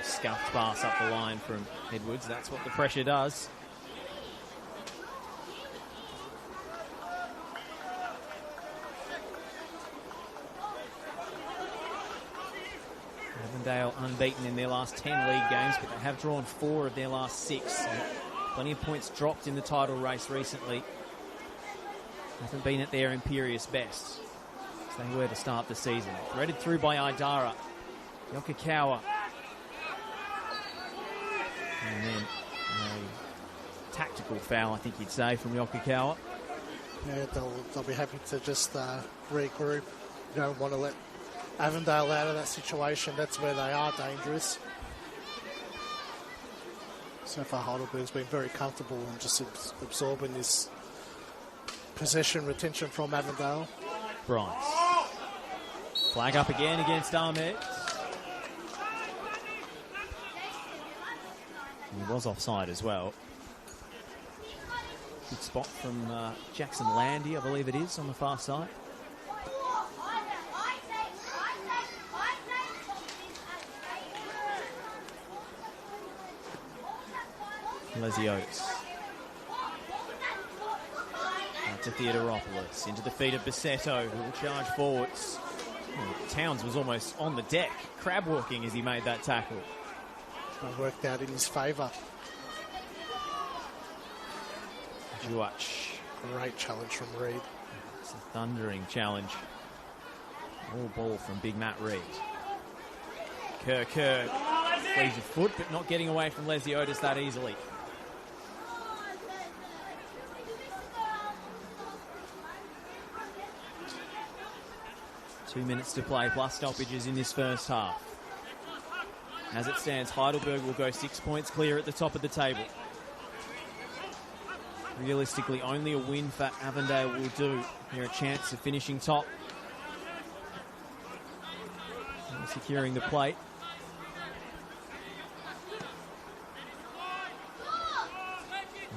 Speaker 1: Scuffed pass up the line from Edwards. That's what the pressure does. Avondale unbeaten in their last 10 league games, but they have drawn 4 of their last 6. So plenty of points dropped in the title race recently. Haven't been at their imperious best, as they were to start the season. Threaded through by Idara. Yokokawa. And then a tactical foul, I think you'd say, from Yokokawa.
Speaker 2: Yeah, they'll be happy to just regroup. You don't want to let Avondale out of that situation, that's where they are dangerous. So far, Heidelberg's been very comfortable and just absorbing this possession retention from Avondale.
Speaker 1: Bryce. Flag up again against Ahmed. He was offside as well. Good spot from Jackson Landy, I believe it is, on the far side. Lesiotis. Out to Theodoropoulos. Into the feet of Bassetto, who will charge forwards. Oh, Towns was almost on the deck, crab walking as he made that tackle.
Speaker 2: It worked out in his favour.
Speaker 1: Juach.
Speaker 2: Great challenge from Reed.
Speaker 1: It's a thundering challenge. All ball from Big Matt Reed. Kerr flees a foot, but not getting away from Lesiotis that easily. Two minutes to play, plus stoppages in this first half. As it stands, Heidelberg will go 6 points clear at the top of the table. Realistically, only a win for Avondale will do. They're a chance of finishing top. And securing the plate.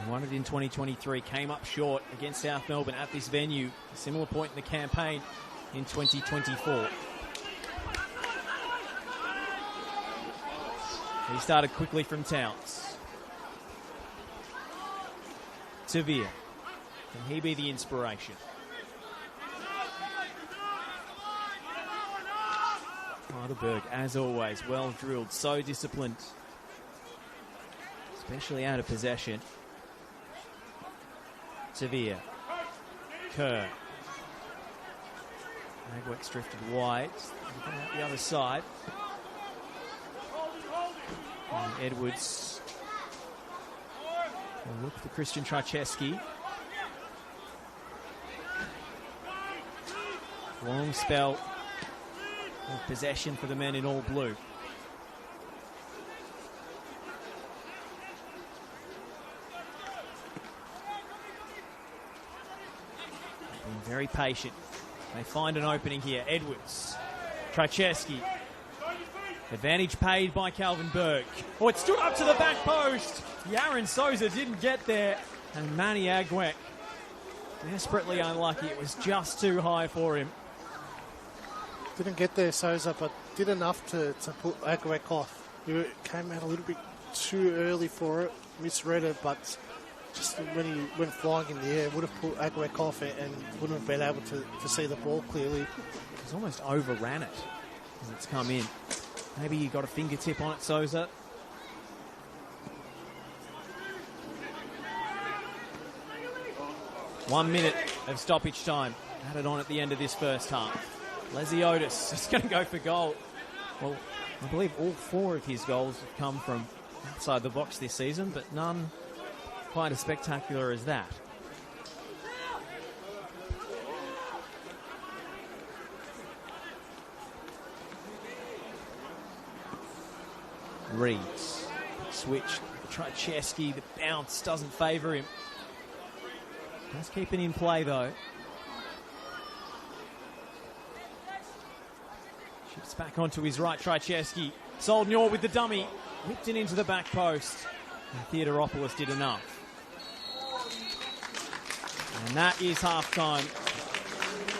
Speaker 1: And won it in 2023, came up short against South Melbourne at this venue. A similar point in the campaign in 2024. He started quickly from Towns. Tavia. Can he be the inspiration? Heidelberg, as always, well drilled, so disciplined. Especially out of possession. Tavia. Kerr. Magweck's drifted wide. Out the other side. And Edwards will look for Christian Trajewski. Long spell of possession for the men in all blue. Being very patient. They find an opening here. Edwards. Trajewski. Advantage paid by Calvin Berg. Oh, it stood up to the back post. Yaron Souza didn't get there. And Manny Agweck, desperately unlucky. It was just too high for him.
Speaker 2: Didn't get there, Souza, but did enough to put Agweck off. He came out a little bit too early for it. Misread it, but just when he went flying in the air, would have put Agweck off and wouldn't have been able to see the ball clearly.
Speaker 1: He's almost overran it as it's come in. Maybe you got a fingertip on it, Souza. One minute of stoppage time added on at the end of this first half. Lesiotis is going to go for goal. Well, I believe all 4 of his goals have come from outside the box this season, but none quite as spectacular as that. Reeds. Switch. Trajewski, the bounce doesn't favour him. Does keep it in play though. Shifts back onto his right, Trajewski. Soldnor with the dummy. Whipped it into the back post. And Theodoropoulos did enough. And that is half-time.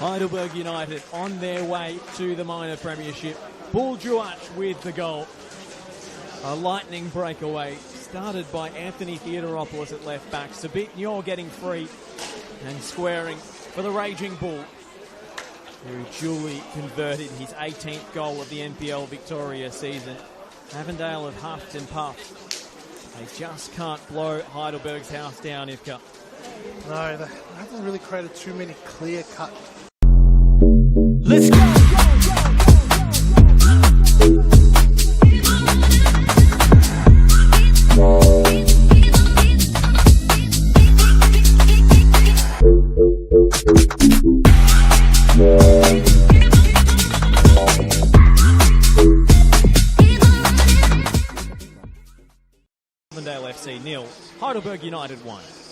Speaker 1: Heidelberg United on their way to the minor premiership. Bull Juach with the goal. A lightning breakaway started by Anthony Theodoropoulos at left back. Sabitnor getting free and squaring for the Raging Bull, who duly converted his 18th goal of the NPL Victoria season. Avondale have huffed and puffed. They just can't blow Heidelberg's house down, Ivka.
Speaker 2: No, they haven't really created too many clear-cut.
Speaker 3: Let's go!
Speaker 1: Avondale FC 0, Heidelberg United 1.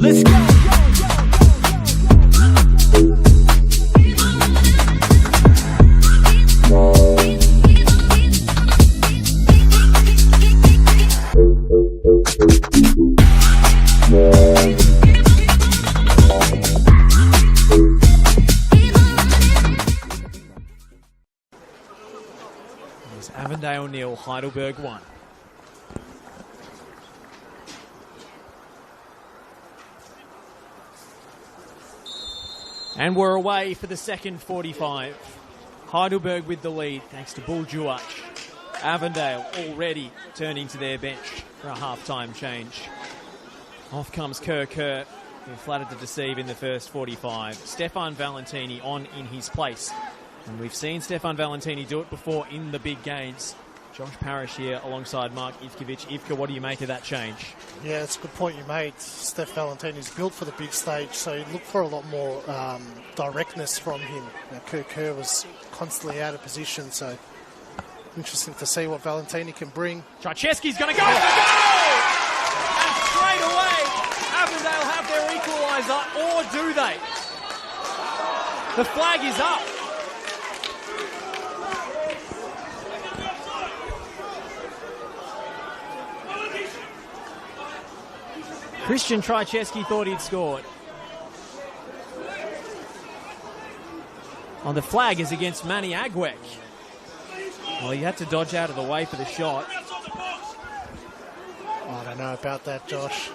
Speaker 3: Let's go.
Speaker 1: It's Avondale 0, Heidelberg 1. And we're away for the second 45. Heidelberg with the lead thanks to Bull Juach. Avondale already turning to their bench for a half-time change. Off comes Kerr, who flattered to deceive in the first 45. Stefan Valentini on in his place. And we've seen Stefan Valentini do it before in the big games. Josh Parrish here alongside Mark Ivkovic. Ivka, what do you make of that change?
Speaker 2: Yeah, it's a good point you made. Steph Valentini's built for the big stage, so you look for a lot more directness from him. Kerr was constantly out of position, so interesting to see what Valentini can bring.
Speaker 1: Czajczewski's going to go for the goal! And straight away, Avondale have their equaliser, or do they? The flag is up. Christian Czajczewski thought he'd scored. Oh, the flag is against Manny Agwek. Well, he had to dodge out of the way for the shot.
Speaker 2: I don't know about that, Josh.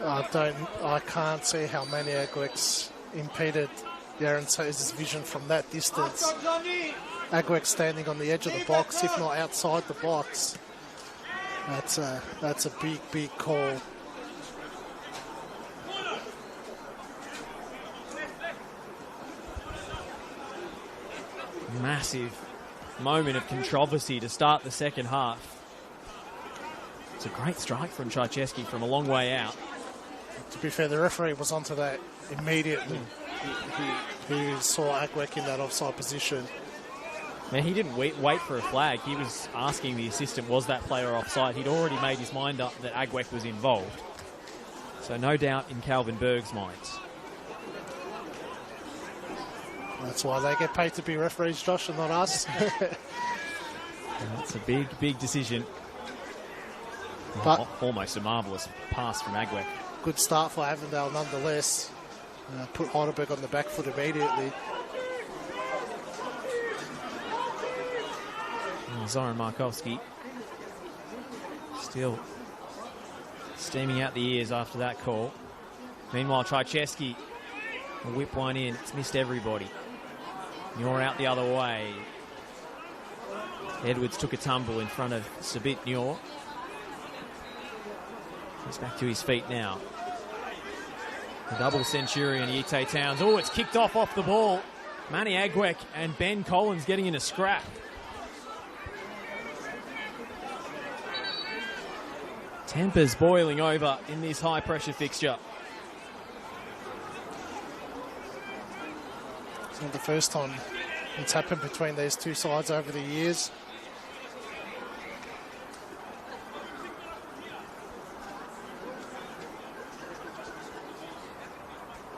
Speaker 2: I can't see how Manny Agwek's impeded Yaron Souza's vision from that distance. Agwek standing on the edge of the box, if not outside the box. That's a big call.
Speaker 1: Massive moment of controversy to start the second half. It's a great strike from Czajczewski from a long way out.
Speaker 2: To be fair, the referee was onto that immediately. He saw Agwek in that offside position.
Speaker 1: Man, he didn't wait for a flag. He was asking the assistant, was that player offside? He'd already made his mind up that Agwek was involved. So no doubt in Calvin Berg's mind.
Speaker 2: That's why they get paid to be referees, Josh, and not us.
Speaker 1: That's a big, big decision.
Speaker 2: But
Speaker 1: almost a marvellous pass from Agwek.
Speaker 2: good start for Avondale nonetheless. Put Heidelberg on the back foot immediately.
Speaker 1: Zoran Markowski still steaming out the ears after that call. Meanwhile, Tchaikovsky will whip one in. It's missed everybody. You're out the other way. Edwards took a tumble in front of Sabit Nyor. He's back to his feet now. The double Centurion, Yite Towns. Oh, it's kicked off the ball. Manny Agwek and Ben Collins getting in a scrap. Tempers boiling over in this high-pressure fixture.
Speaker 2: It's not the first time it's happened between these two sides over the years.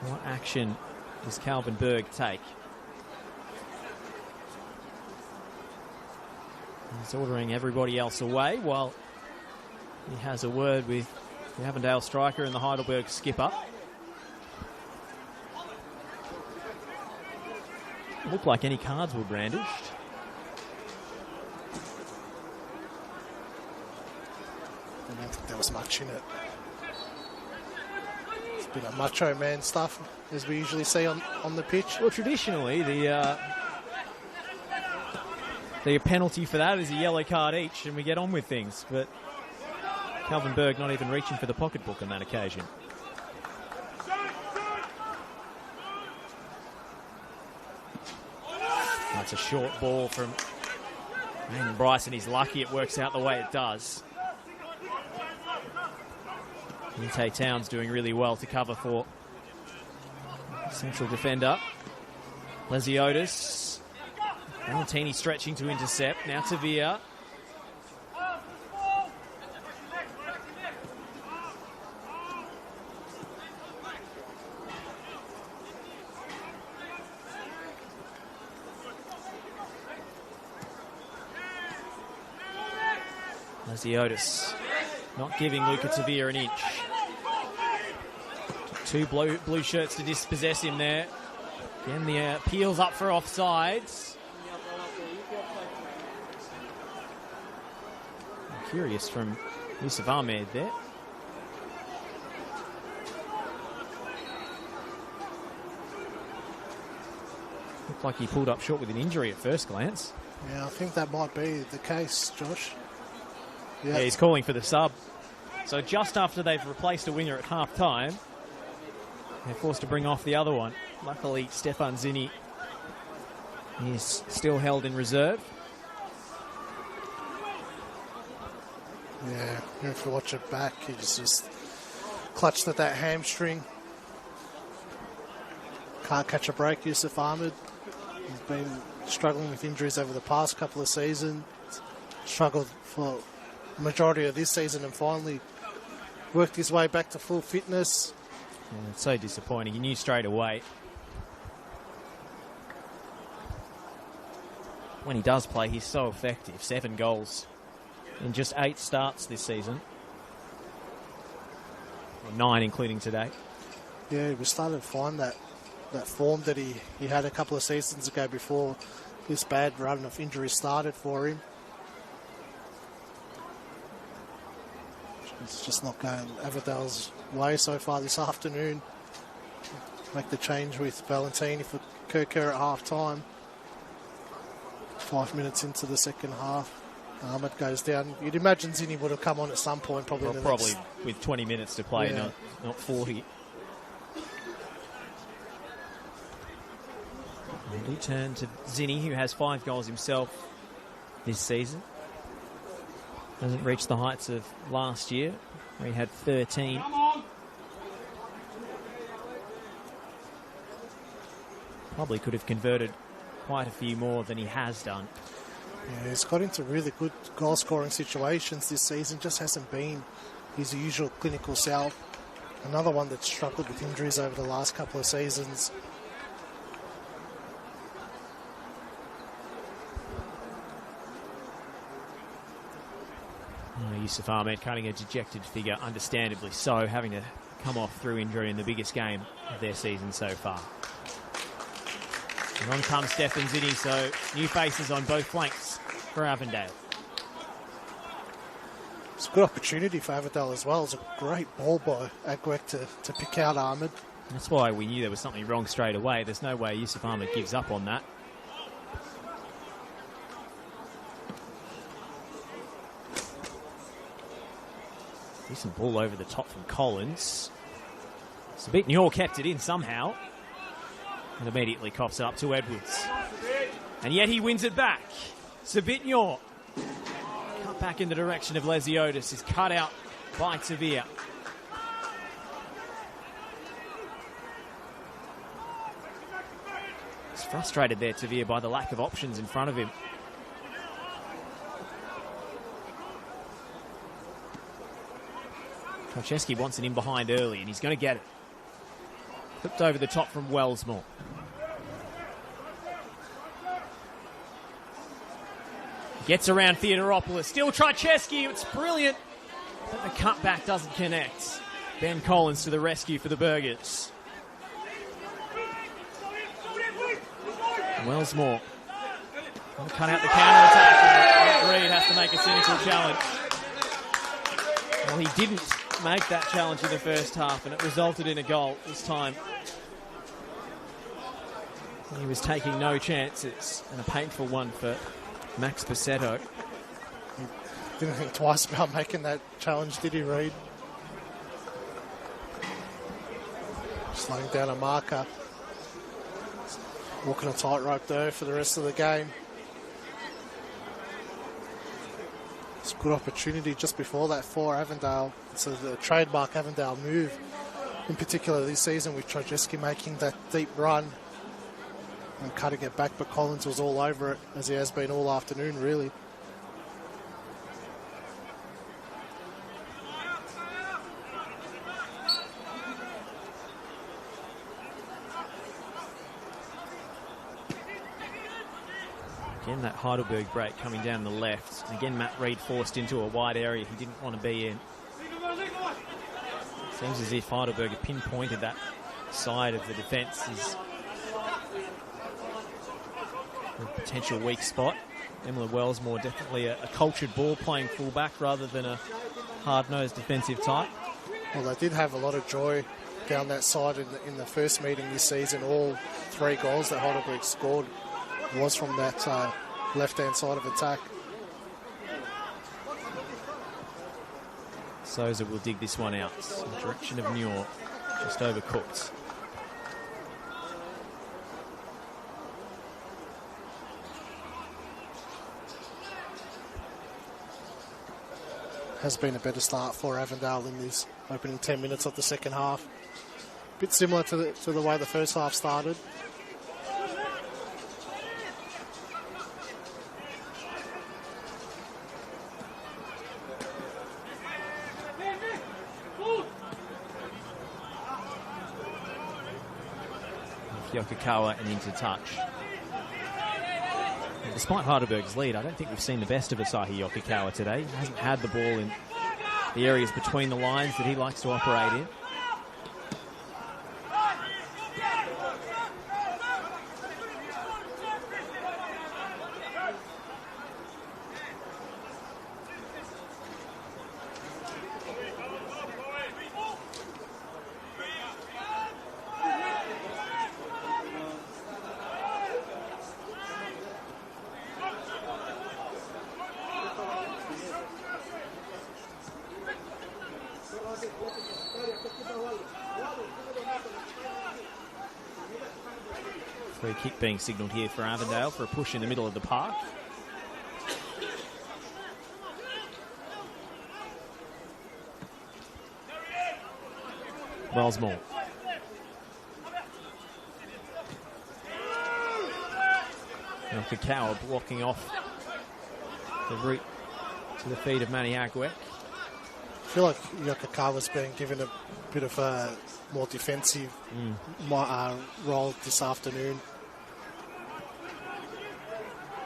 Speaker 1: What action does Calvin Berg take? He's ordering everybody else away while he has a word with the Avondale striker and the Heidelberg skipper. It looked like any cards were brandished.
Speaker 2: I don't think there was much in it. It's been a macho man stuff, as we usually see on the pitch.
Speaker 1: Well, traditionally, the penalty for that is a yellow card each, and we get on with things. But Calvin Berg not even reaching for the pocketbook on that occasion. That's a short ball from Aiden Bryson. He's lucky it works out the way it does. Yite Towns doing really well to cover for central defender. Lesiotis. Valentini stretching to intercept. Now Tavia. Lesiotis not giving Luca Tavia an inch. Two blue shirts to dispossess him there. Again, the appeals up for offsides. Curious from Yusuf Ahmed there. Looked like he pulled up short with an injury at first glance.
Speaker 2: Yeah, I think that might be the case, Josh.
Speaker 1: Yeah, he's calling for the sub. So just after they've replaced a winger at half-time, they're forced to bring off the other one. Luckily, Stefan Zinni is still held in reserve.
Speaker 2: Yeah, if you watch it back, he's just clutched at that hamstring. Can't catch a break, Yusuf Ahmed. He's been struggling with injuries over the past couple of seasons. Struggled for the majority of this season and finally worked his way back to full fitness.
Speaker 1: Yeah, it's so disappointing. You knew straight away when he does play, he's so effective. 7 goals in just 8 starts this season. Or 9 including today.
Speaker 2: Yeah, we started to find that form that he had a couple of seasons ago before this bad run of injuries started for him. It's just not going Avondale's way so far this afternoon. Make the change with Valentini for Kerr at half-time. 5 minutes into the second half. Ahmed goes down. You'd imagine Zinni would have come on at some point, probably.
Speaker 1: Well, probably with 20 minutes to play,
Speaker 2: yeah.
Speaker 1: not 40. And we turn to Zinni, who has 5 goals himself this season. Doesn't reach the heights of last year, where he had 13. Probably could have converted quite a few more than he has done.
Speaker 2: Yeah, he's got into really good goal-scoring situations this season. Just hasn't been his usual clinical self. Another one that struggled with injuries over the last couple of seasons.
Speaker 1: Yusuf Ahmed cutting a dejected figure, understandably so, having to come off through injury in the biggest game of their season so far. And on comes Stefan Zini, so new faces on both flanks for Avondale.
Speaker 2: It's a good opportunity for Avondale as well. It's a great ball by Agwek to pick out Ahmed.
Speaker 1: That's why we knew there was something wrong straight away. There's no way Yusuf Ahmed gives up on that. Decent ball over the top from Collins. Sabitnior kept it in somehow. And immediately coughs up to Edwards. And yet he wins it back. Sabitnior. Cut back in the direction of Lesiotis. Is cut out by Tavia. He's frustrated there, Tavia, by the lack of options in front of him. Krzyzewski wants it in behind early, and he's going to get it. Flipped over the top from Wellsmore. Gets around Theodoropoulos. Still Krzyzewski. It's brilliant. But the cutback doesn't connect. Ben Collins to the rescue for the Burgers. Wellsmore. Going to cut out the counter-attack. Reid has to make a cynical challenge. Well, he didn't make that challenge in the first half, and it resulted in a goal this time. He was taking no chances, and a painful one for Max Passetto.
Speaker 2: He didn't think twice about making that challenge, did he, Reid? Slowing down a marker. Walking a tightrope though for the rest of the game. It's a good opportunity just before that for Avondale. It's a trademark Avondale move, in particular this season, with Krzyzewski making that deep run and cutting it back, but Collins was all over it, as he has been all afternoon, really.
Speaker 1: Again, that Heidelberg break coming down the left. Again, Matt Reid forced into a wide area he didn't want to be in. Seems as if Heidelberg had pinpointed that side of the defence as a potential weak spot. Emily Wellsmore definitely a cultured ball playing fullback rather than a hard-nosed defensive type.
Speaker 2: Well, they did have a lot of joy down that side in the first meeting this season. All 3 goals that Heidelberg scored was from that left-hand side of attack.
Speaker 1: Souza will dig this one out in the direction of Muir, just overcooked.
Speaker 2: Has been a better start for Avondale in these opening 10 minutes of the second half. Bit similar to the way the first half started.
Speaker 1: Yokokawa and into touch. And despite Heidelberg's lead, I don't think we've seen the best of Asahi Yokokawa today. He hasn't had the ball in the areas between the lines that he likes to operate in. Free kick being signalled here for Avondale for a push in the middle of the park. Wellsmore. Yokokawa blocking off the route to the feet of Manny Agwek.
Speaker 2: feel like Yokokawa's being given a bit of a more defensive role this afternoon.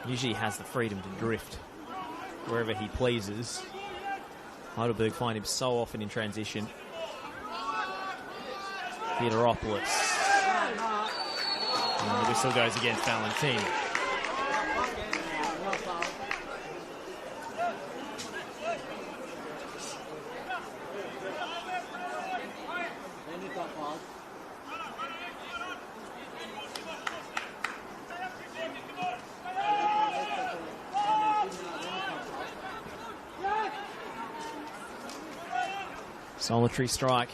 Speaker 1: Usually has the freedom to drift wherever he pleases. Heidelberg find him so often in transition. Theodoropoulos. And the whistle goes against Valentine. Solitary strike.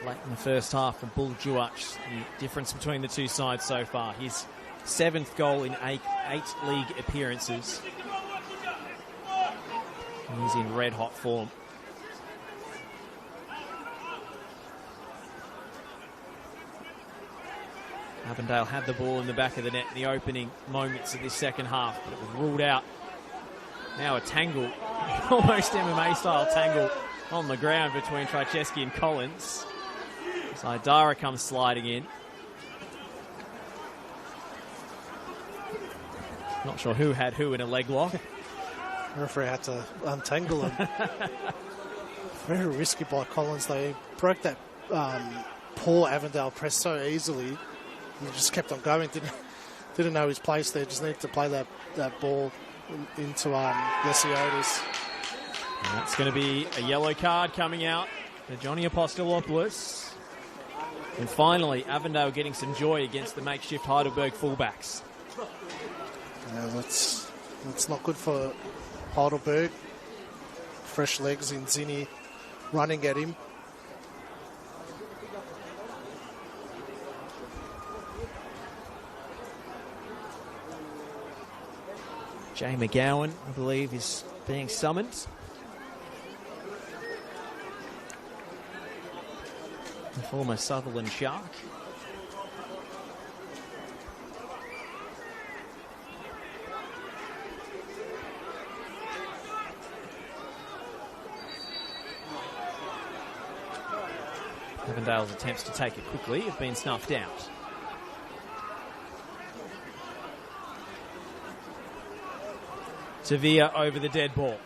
Speaker 1: Late in the first half from Bull Juach. The difference between the two sides so far. His 7th goal in eight league appearances. He's in red-hot form. Avondale had the ball in the back of the net in the opening moments of this second half, but it was ruled out. Now a tangle, almost MMA-style tangle on the ground between Trajewski and Collins. Idara comes sliding in. Not sure who had who in a leg lock.
Speaker 2: The referee had to untangle him. Very risky by Collins. They broke that poor Avondale press so easily. He just kept on going. Didn't know his place there. Just needed to play that ball into Lesiotis.
Speaker 1: That's going to be a yellow card coming out for Johnny Apostolopoulos. And finally, Avondale getting some joy against the makeshift Heidelberg fullbacks.
Speaker 2: Yeah, that's not good for Heidelberg. Fresh legs in Zinni running at him.
Speaker 1: Jay McGowan, I believe, is being summoned. The former Sutherland Shark. Avondale's attempts to take it quickly have been snuffed out. Sevilla over the dead ball.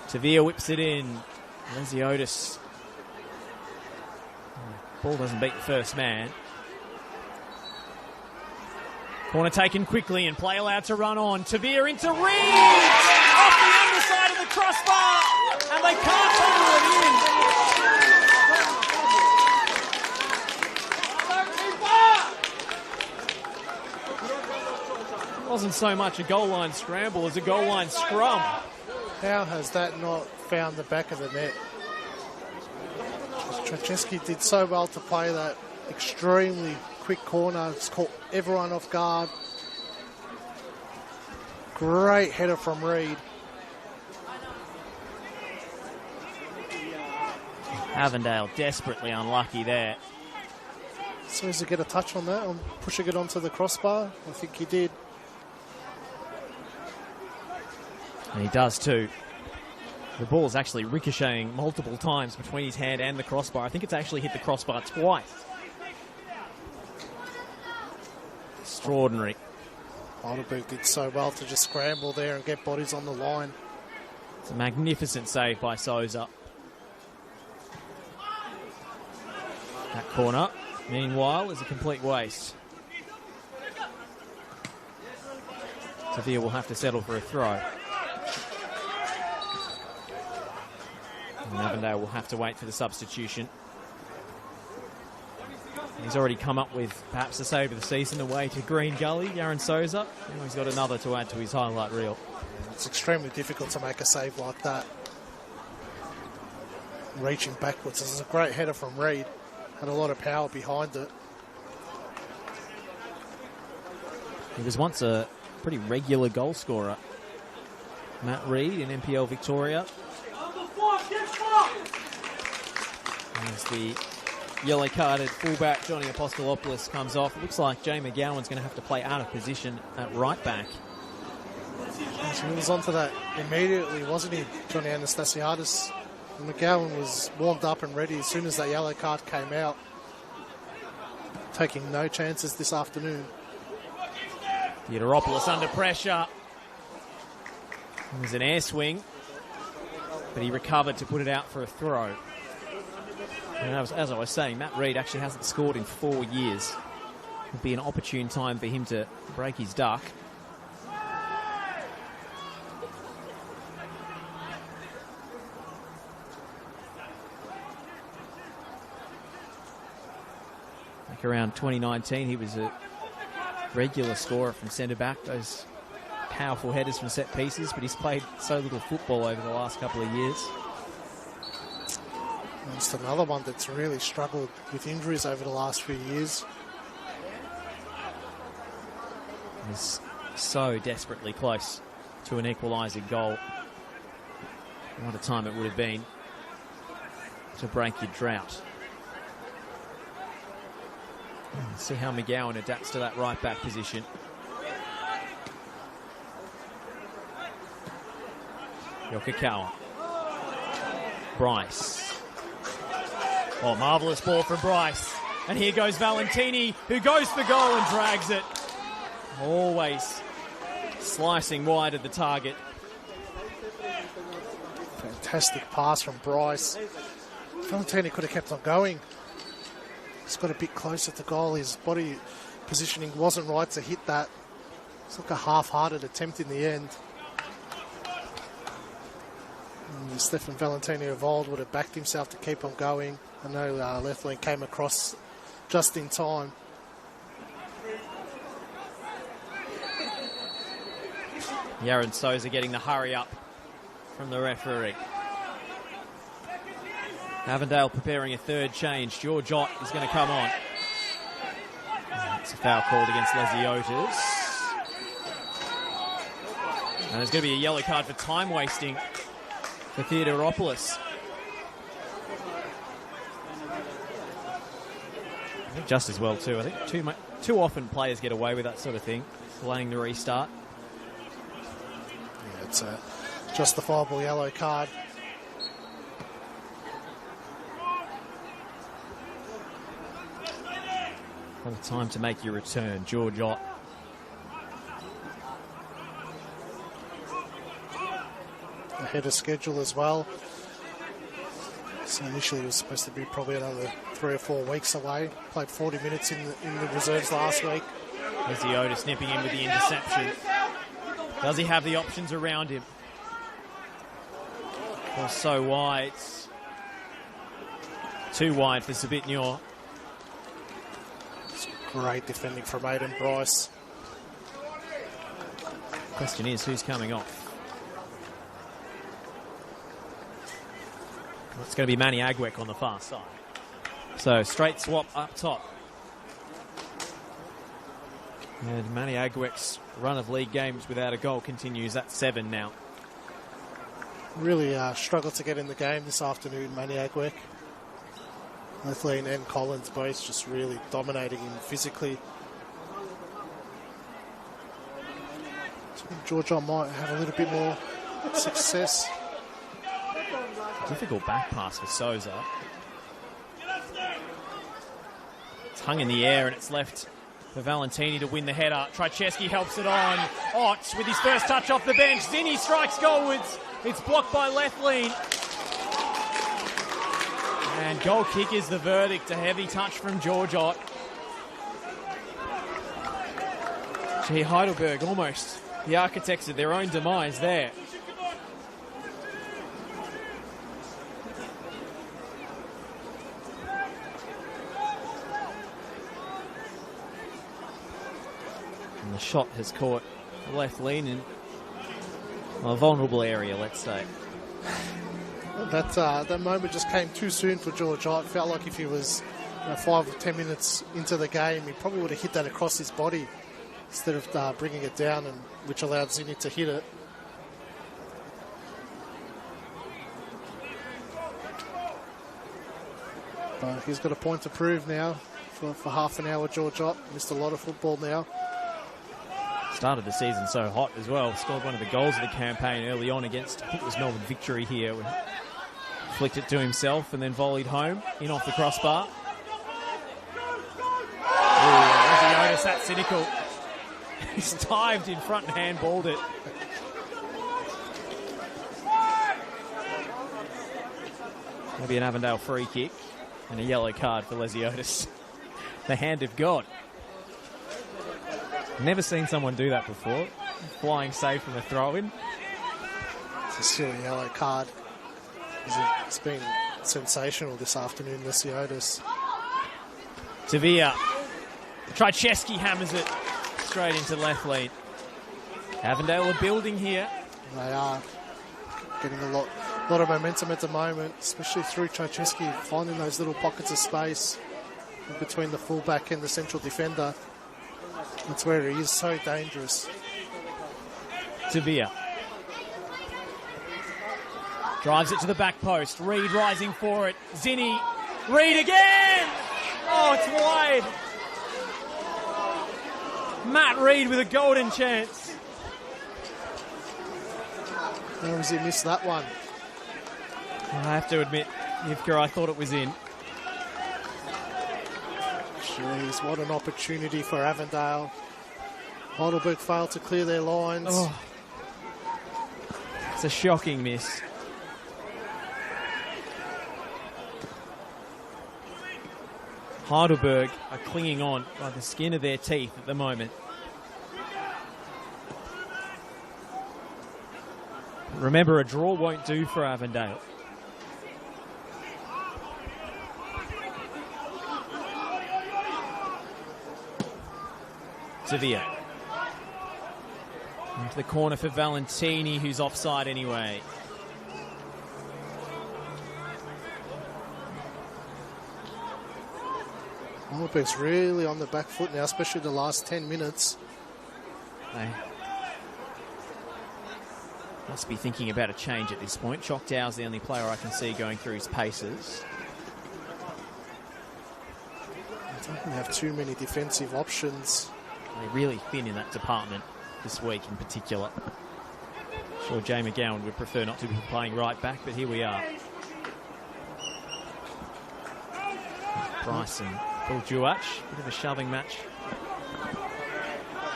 Speaker 1: Sevilla whips it in. Lesiotis. Ball doesn't beat the first man. Corner taken quickly and play allowed to run on. Tavia into Reed! Off the underside of the crossbar! And they can't hold it in. It wasn't so much a goal line scramble as a goal line scrum.
Speaker 2: How has that not found the back of the net? Trajewski did so well to play that extremely quick corner. It's caught everyone off guard. Great header from Reed.
Speaker 1: Avondale desperately unlucky there.
Speaker 2: As soon as he get a touch on that, on pushing it onto the crossbar, I think he did.
Speaker 1: And he does too. The ball's actually ricocheting multiple times between his hand and the crossbar. I think it's actually hit the crossbar twice. Extraordinary.
Speaker 2: Heidelberg did so well to just scramble there and get bodies on the line.
Speaker 1: It's a magnificent save by Souza. That corner, meanwhile, is a complete waste. Sevilla will have to settle for a throw. And Avondale will have to wait for the substitution. He's already come up with perhaps the save of the season away to Green Gully, Yaron Souza. Now he's got another to add to his highlight reel.
Speaker 2: It's extremely difficult to make a save like that. Reaching backwards. This is a great header from Reed. Had a lot of power behind it.
Speaker 1: He was once a pretty regular goal scorer. Matt Reed in NPL Victoria. As the yellow-carded fullback Johnny Apostolopoulos comes off, it looks like Jay McGowan's going to have to play out of position at right back.
Speaker 2: So he was onto that immediately, wasn't he, Johnny Anastasiadis? McGowan was warmed up and ready as soon as that yellow card came out. Taking no chances this afternoon.
Speaker 1: Theodoropoulos under pressure. It was an air swing, but he recovered to put it out for a throw. And as I was saying, Matt Reid actually hasn't scored in 4 years. It'll be an opportune time for him to break his duck. Like around 2019, he was a regular scorer from centre-back, those powerful headers from set pieces, but he's played so little football over the last couple of years.
Speaker 2: And just another one that's really struggled with injuries over the last few years.
Speaker 1: He's so desperately close to an equalising goal. What a time it would have been to break your drought. Let's see how McGowan adapts to that right back position. Yokokawa. Bryce. Oh, marvellous ball from Bryce. And here goes Valentini, who goes for goal and drags it. Always slicing wide of the target.
Speaker 2: Fantastic pass from Bryce. Valentini could have kept on going. He's got a bit closer to goal. His body positioning wasn't right to hit that. It's like a half-hearted attempt in the end. And Stefan Valentini of old would have backed himself to keep on going. I know Lethlean came across just in time.
Speaker 1: Yaron Souza getting the hurry up from the referee. Avondale preparing a third change. George Ott is going to come on. It's a foul called against Lesiotis. And there's going to be a yellow card for time wasting for Theodoropoulos. I think just as well too. I think too often players get away with that sort of thing, delaying the restart.
Speaker 2: Yeah, it's a justifiable yellow card.
Speaker 1: What a time to make your return, George Ott.
Speaker 2: Ahead of schedule as well. So initially it was supposed to be probably another 3 or 4 weeks away. Played 40 minutes in the reserves last week.
Speaker 1: Lesiotis nipping in with the interception. Does he have the options around him? Or so wide. Too wide for Sabitnyor.
Speaker 2: Great defending from Aiden Bryce.
Speaker 1: Question is, who's coming off? Well, it's going to be Manny Agwek on the far side. So straight swap up top. And Manny Agwek's run of league games without a goal continues. That's 7 now.
Speaker 2: Really struggled to get in the game this afternoon, Manny Agwek. Lethlean and Collins both just really dominating him physically. So George might have a little bit more success.
Speaker 1: Difficult back pass for Souza. It's hung in the air and it's left for Valentini to win the header. Trajewski helps it on. Ott with his first touch off the bench. Zinni strikes goalwards. It's blocked by Lethlean. And goal kick is the verdict. A heavy touch from George Ott. Gee, Heidelberg almost the architects of their own demise there. And the shot has caught Lethlean in a vulnerable area, let's say.
Speaker 2: That moment just came too soon for George Ott. Felt like if he was 5 or 10 minutes into the game, he probably would have hit that across his body instead of bringing it down, and which allowed Zinni to hit it. But he's got a point to prove now for half an hour. George Ott missed a lot of football now.
Speaker 1: Started the season so hot as well. Scored one of the goals of the campaign early on against, I think it was Melbourne Victory here. Flicked it to himself and then volleyed home, in off the crossbar. Otis, that's cynical. He's dived in front and handballed it. Maybe an Avondale free kick and a yellow card for Lesiotis. The hand of God. Never seen someone do that before. Flying safe from a throw-in.
Speaker 2: It's a silly yellow card. It's been sensational this afternoon, Lesiotis.
Speaker 1: Tavia. Trajewski hammers it straight into left lane. Avondale are building here.
Speaker 2: They are getting a lot of momentum at the moment, especially through Trajewski, finding those little pockets of space in between the fullback and the central defender. That's where he is so dangerous.
Speaker 1: Tavia. Drives it to the back post. Reid rising for it. Zinni. Reid again! Oh, it's wide. Matt Reid with a golden chance.
Speaker 2: How has he missed that one?
Speaker 1: I have to admit, Yivka, I thought it was in.
Speaker 2: Jeez, what an opportunity for Avondale. Heidelberg failed to clear their lines.
Speaker 1: Oh. It's a shocking miss. Heidelberg are clinging on by the skin of their teeth at the moment. Remember, a draw won't do for Avondale. Sevilla. Into the corner for Valentini, who's offside anyway.
Speaker 2: Heidelberg's really on the back foot now, especially the last 10 minutes.
Speaker 1: They must be thinking about a change at this point. Choctow's the only player I can see going through his paces.
Speaker 2: I don't think they have too many defensive options.
Speaker 1: They're really thin in that department this week in particular. Sure, Jay McGowan would prefer not to be playing right back, but here we are. Bryce and Paul Duach, bit of a shoving match.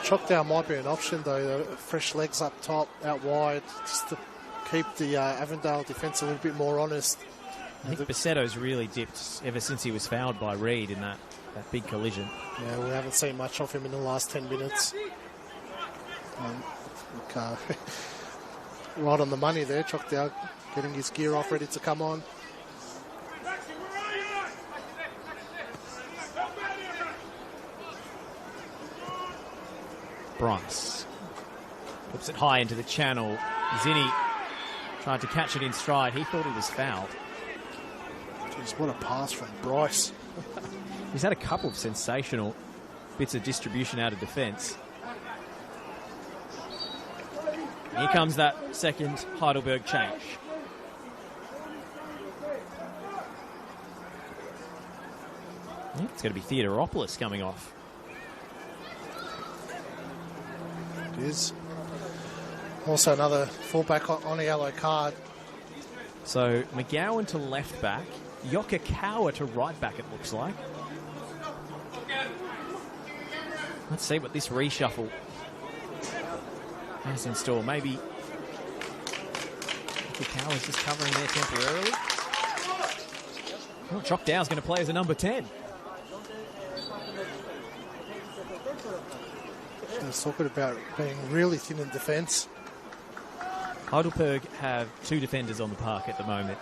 Speaker 2: Choctaw might be an option though, fresh legs up top, out wide, just to keep the Avondale defence a little bit more honest.
Speaker 1: I think Bassetto's really dipped ever since he was fouled by Reid in that big collision.
Speaker 2: Yeah, we haven't seen much of him in the last 10 minutes. Right on the money there, Choctaw getting his gear off, ready to come on.
Speaker 1: Bryce puts it high into the channel. Zinni tried to catch it in stride. He thought he was fouled.
Speaker 2: Jeez, what a pass from Bryce.
Speaker 1: He's had a couple of sensational bits of distribution out of defence. Here comes that second Heidelberg change. Yeah, it's going to be Theodoropoulos coming off.
Speaker 2: It is. Also another fullback on a yellow card.
Speaker 1: So McGowan to left back, Yokokawa to right back, it looks like. Let's see what this reshuffle has in store. Maybe Yokokawa's just covering there temporarily. Well, Choctow's going to play as a number 10.
Speaker 2: Let's talk about being really thin in defence.
Speaker 1: Heidelberg have two defenders on the park at the moment.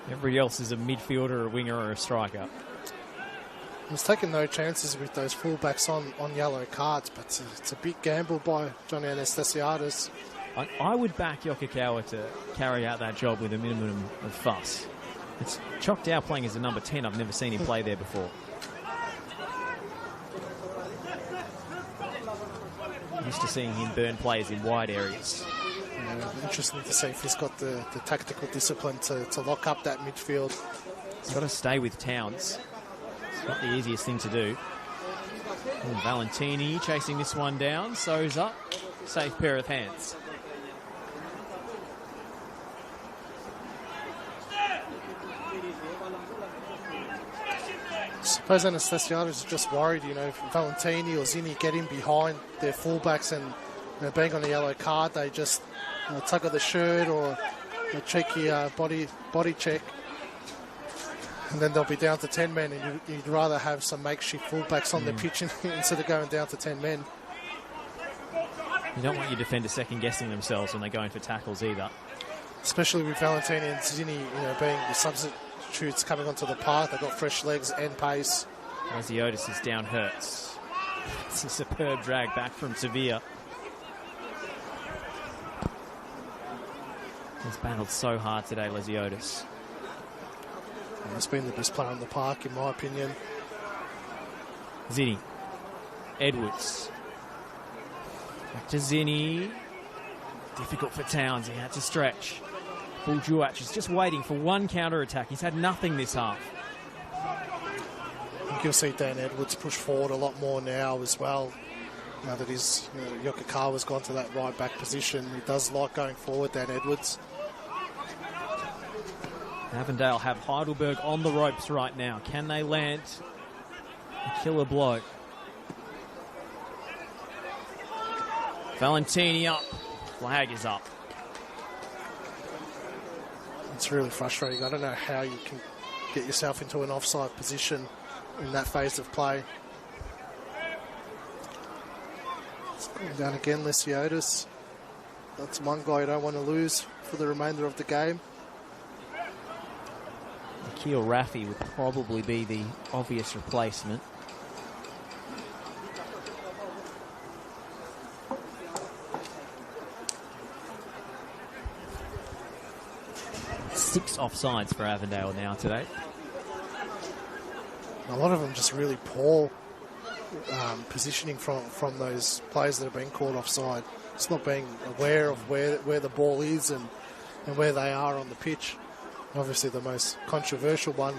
Speaker 1: Everybody else is a midfielder, a winger, or a striker.
Speaker 2: He's taking no chances with those fullbacks on yellow cards, but it's a big gamble by Johnny Anastasiadis.
Speaker 1: I would back Yokokawa to carry out that job with a minimum of fuss. It's Choctaw playing as a number 10. I've never seen him play there before. Used to seeing him burn players in wide areas.
Speaker 2: Yeah, interesting to see if he's got the tactical discipline to lock up that midfield.
Speaker 1: He's got to stay with Towns. It's not the easiest thing to do. And Valentini chasing this one down. Souza, safe pair of hands.
Speaker 2: I suppose Anastasiadis is just worried, if Valentini or Zini get in behind their fullbacks and being on a yellow card, they just tug of the shirt or a cheeky body check, and then they'll be down to 10 men, and you'd rather have some makeshift fullbacks on the pitch instead of going down to 10 men.
Speaker 1: You don't want your defenders second-guessing themselves when they're going for tackles either.
Speaker 2: Especially with Valentini and Zini, being the substitutes coming onto the park. They've got fresh legs and pace.
Speaker 1: Lesiotis is down Hertz. It's a superb drag back from Sevilla. He's battled so hard today, Lesiotis.
Speaker 2: He's been the best player on the park, in my opinion.
Speaker 1: Zini. Edwards. Back to Zini. Difficult for Towns. He had to stretch. Buljuac is just waiting for one counter-attack. He's had nothing this half.
Speaker 2: I think you'll see Dan Edwards push forward a lot more now as well. Now that his Yokokawa's gone to that right-back position. He does like going forward, Dan Edwards.
Speaker 1: Avondale have Heidelberg on the ropes right now. Can they land a killer blow? Valentini up. Flag is up.
Speaker 2: It's really frustrating. I don't know how you can get yourself into an offside position in that phase of play. It's going down again, Lesiotis. That's one guy you don't want to lose for the remainder of the game.
Speaker 1: Akil Raffi would probably be the obvious replacement. Six offsides for Avondale now today.
Speaker 2: A lot of them just really poor positioning from those players that have been caught offside. It's not being aware of where the ball is and where they are on the pitch. Obviously, the most controversial one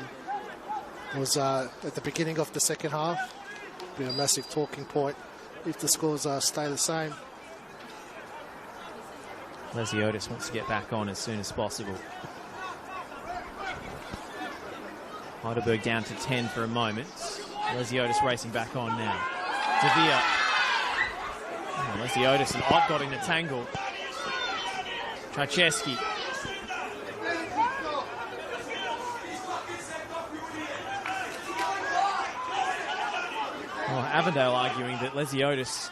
Speaker 2: was at the beginning of the second half. Be a massive talking point if the scores stay the same.
Speaker 1: Lesiotis wants to get back on as soon as possible. Heidelberg down to 10 for a moment. Lesiotis racing back on now. Sevilla. Oh, Lesiotis and Ott got in a tangle. Trajewski. Oh, Avondale arguing that Lesiotis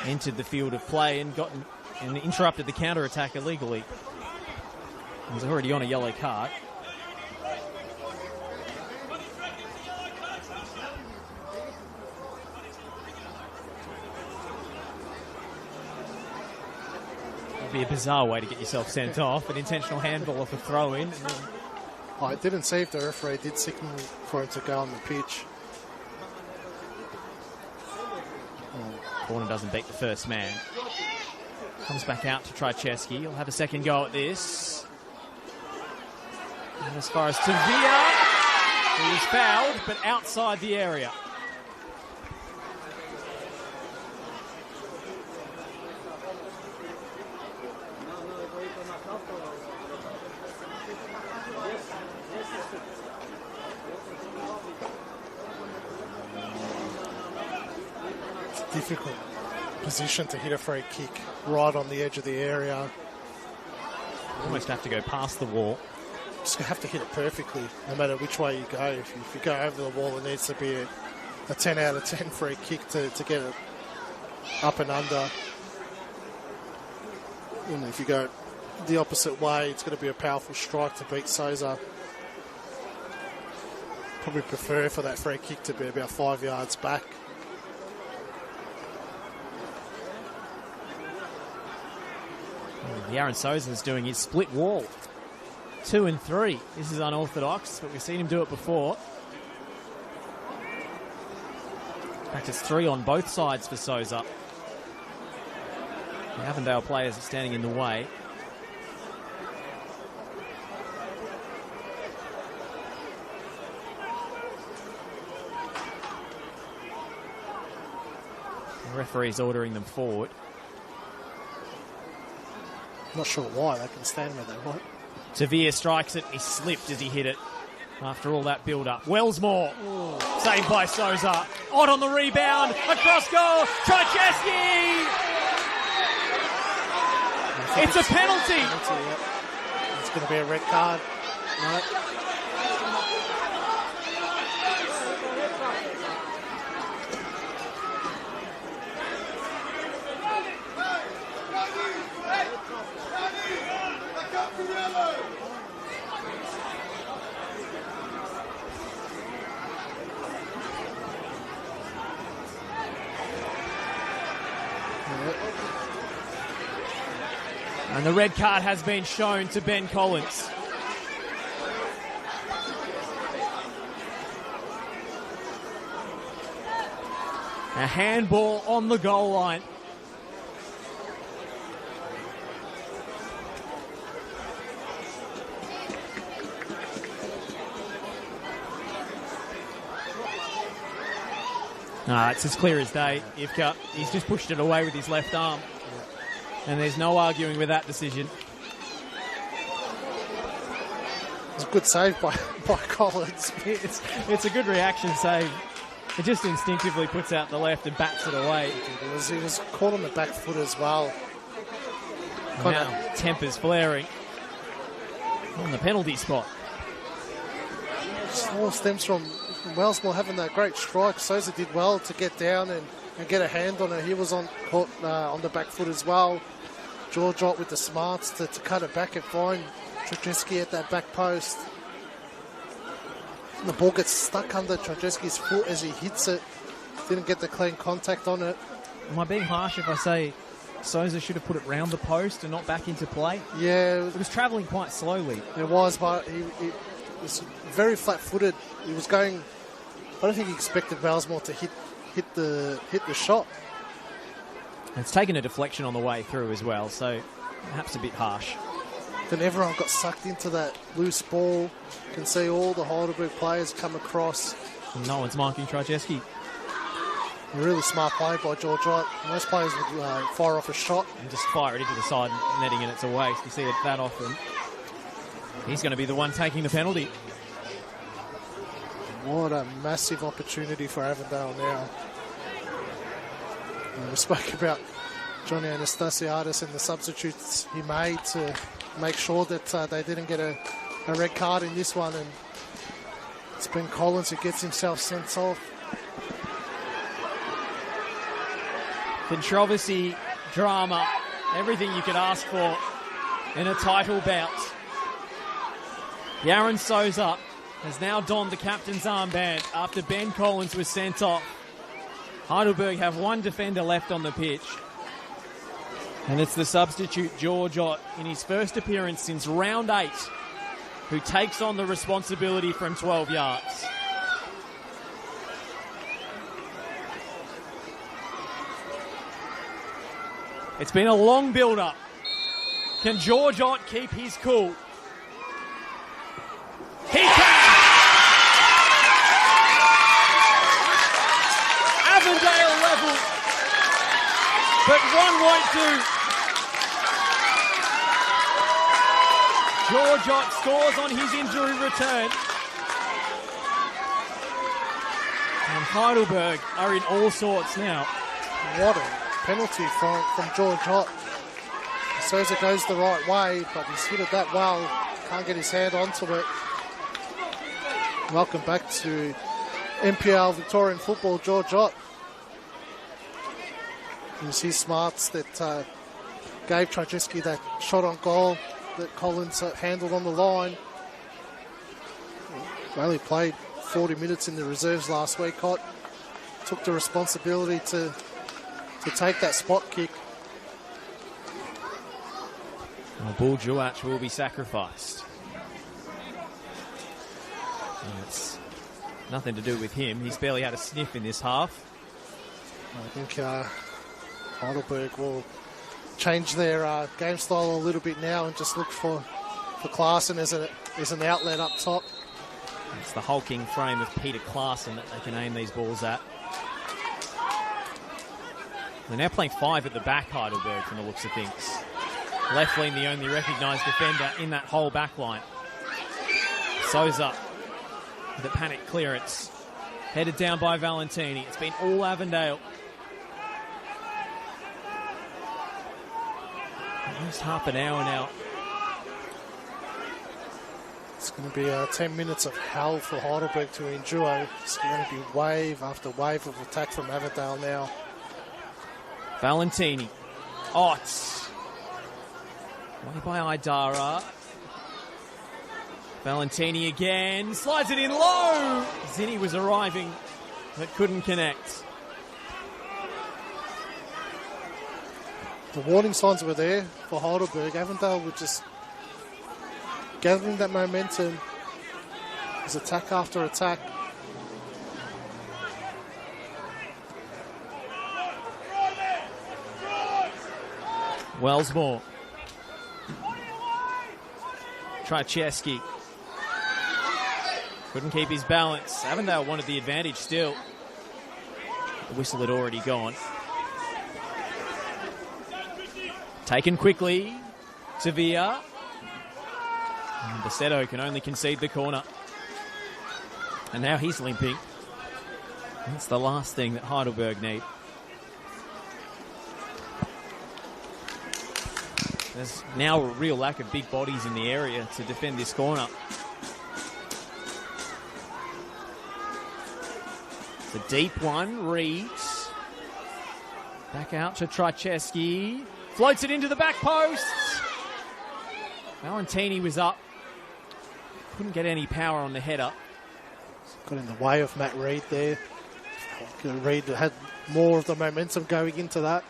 Speaker 1: entered the field of play and interrupted the counter-attack illegally. He was already on a yellow card. That'd be a bizarre way to get yourself sent off, an intentional handball off a throw-in.
Speaker 2: I didn't see if the referee did signal for him to go on the pitch.
Speaker 1: Corner doesn't beat the first man. Comes back out to Trajewski. He'll have a second go at this. And as far as Sevilla, he was fouled, but outside the area.
Speaker 2: Difficult position to hit a free kick right on the edge of the area.
Speaker 1: Almost have to go past the wall.
Speaker 2: Just have to hit it perfectly, no matter which way you go. If you go over the wall, it needs to be a 10 out of 10 free kick to get it up and under. And if you go the opposite way, it's going to be a powerful strike to beat Souza. Probably prefer for that free kick to be about 5 yards back.
Speaker 1: The Aaron Souza's doing his split wall. 2 and 3. This is unorthodox, but we've seen him do it before. Practice 3 on both sides for Souza. The Avondale players are standing in the way. The referee's ordering them forward.
Speaker 2: Not sure why. They can stand where they want.
Speaker 1: Tavia strikes it. He slipped as he hit it after all that build-up. Wellsmore, saved by Souza. Odd on the rebound. Across goal. Trajewski! It's a penalty.
Speaker 2: Yep. It's going to be a red card. No.
Speaker 1: And the red card has been shown to Ben Collins. A handball on the goal line. It's as clear as day. Ivka, he's just pushed it away with his left arm. And there's no arguing with that decision.
Speaker 2: It's a good save by Collins.
Speaker 1: It's a good reaction save. It just instinctively puts out the left and bats it away.
Speaker 2: He was caught on the back foot as well.
Speaker 1: Now tempers flaring on the penalty spot.
Speaker 2: It all stems from Wellsmore having that great strike. Souza did well to get down and get a hand on it. He was caught on the back foot as well. George Ott with the smarts to cut it back and find Trajewski at that back post. And the ball gets stuck under Trajewski's foot as he hits it. Didn't get the clean contact on it.
Speaker 1: Am I being harsh if I say Souza should have put it round the post and not back into play?
Speaker 2: Yeah.
Speaker 1: It was travelling quite slowly.
Speaker 2: It was, but he was very flat-footed. He was going... I don't think he expected Wellsmore to hit the shot.
Speaker 1: It's taken a deflection on the way through as well, so perhaps a bit harsh.
Speaker 2: Then everyone got sucked into that loose ball. You can see all the Heidelberg players come across.
Speaker 1: And no one's marking Trajewski.
Speaker 2: A really smart play by George Ott. Most players would fire off a shot.
Speaker 1: And just fire it into the side netting and it's a waste. You see it that often. He's going to be the one taking the penalty.
Speaker 2: What a massive opportunity for Avondale now. And we spoke about Johnny Anastasiadis and the substitutes he made to make sure that they didn't get a red card in this one. And it's Ben Collins who gets himself sent off.
Speaker 1: Controversy, drama, everything you could ask for in a title bout. Yaron Souza has now donned the captain's armband after Ben Collins was sent off. Heidelberg have one defender left on the pitch. And it's the substitute George Ott in his first appearance since round 8 who takes on the responsibility from 12 yards. It's been a long build-up. Can George Ott keep his cool? He can! Avondale level, but one won't do. George Ott scores on his injury return. And Heidelberg are in all sorts now.
Speaker 2: What a penalty from George Ott. Souza goes the right way, but he's hit it that well. Can't get his hand onto it. Welcome back to NPL Victorian football, George Ott. It was his smarts that gave Trajewski that shot on goal that Collins handled on the line. He only played 40 minutes in the reserves last week. Ott took the responsibility to take that spot kick.
Speaker 1: Well, Bull Juach will be sacrificed. And it's nothing to do with him. He's barely had a sniff in this half.
Speaker 2: I think Heidelberg will change their game style a little bit now and just look for Klaassen as an outlet up top.
Speaker 1: It's the hulking frame of Peter Klaassen that they can aim these balls at. They're now playing 5 at the back, Heidelberg, from the looks of things. Leflin, the only recognised defender in that whole back line. Souza, the panic clearance. Headed down by Valentini. It's been all Avondale. Almost half an hour now.
Speaker 2: It's going to be 10 minutes of hell for Heidelberg to endure. It's going to be wave after wave of attack from Avondale now.
Speaker 1: Valentini. Oh, it's way by Idara. Valentini again. Slides it in low. Zinni was arriving, but couldn't connect.
Speaker 2: The warning signs were there for Heidelberg. Avondale were just gathering that momentum. It was attack after attack.
Speaker 1: Wellsmore. Trzaskowski. Couldn't keep his balance. Avondale wanted the advantage still. The whistle had already gone. Taken quickly. Sevilla. And Basetto can only concede the corner. And now he's limping. That's the last thing that Heidelberg need. There's now a real lack of big bodies in the area to defend this corner. It's a deep one. Reeds. Back out to Trzaskowski. Floats it into the back post. Valentini was up. Couldn't get any power on the header.
Speaker 2: Got in the way of Matt Reed there. Reed had more of the momentum going into that.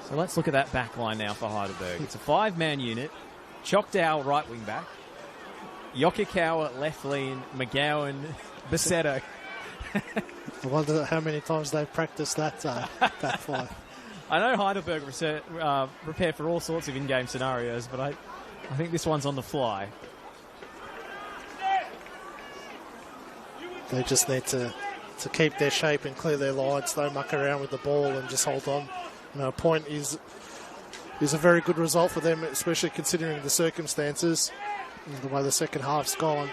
Speaker 1: So let's look at that back line now for Heidelberg. It's a 5-man unit. Chokdao, right wing back. Yokikawa, left lean. McGowan, Basetto.
Speaker 2: I wonder how many times they've practiced that back five.
Speaker 1: I know Heidelberg prepare for all sorts of in-game scenarios, but I think this one's on the fly.
Speaker 2: They just need to keep their shape and clear their lines. Don't muck around with the ball and just hold on. You know, a point is a very good result for them, especially considering the circumstances and the way the second half's gone.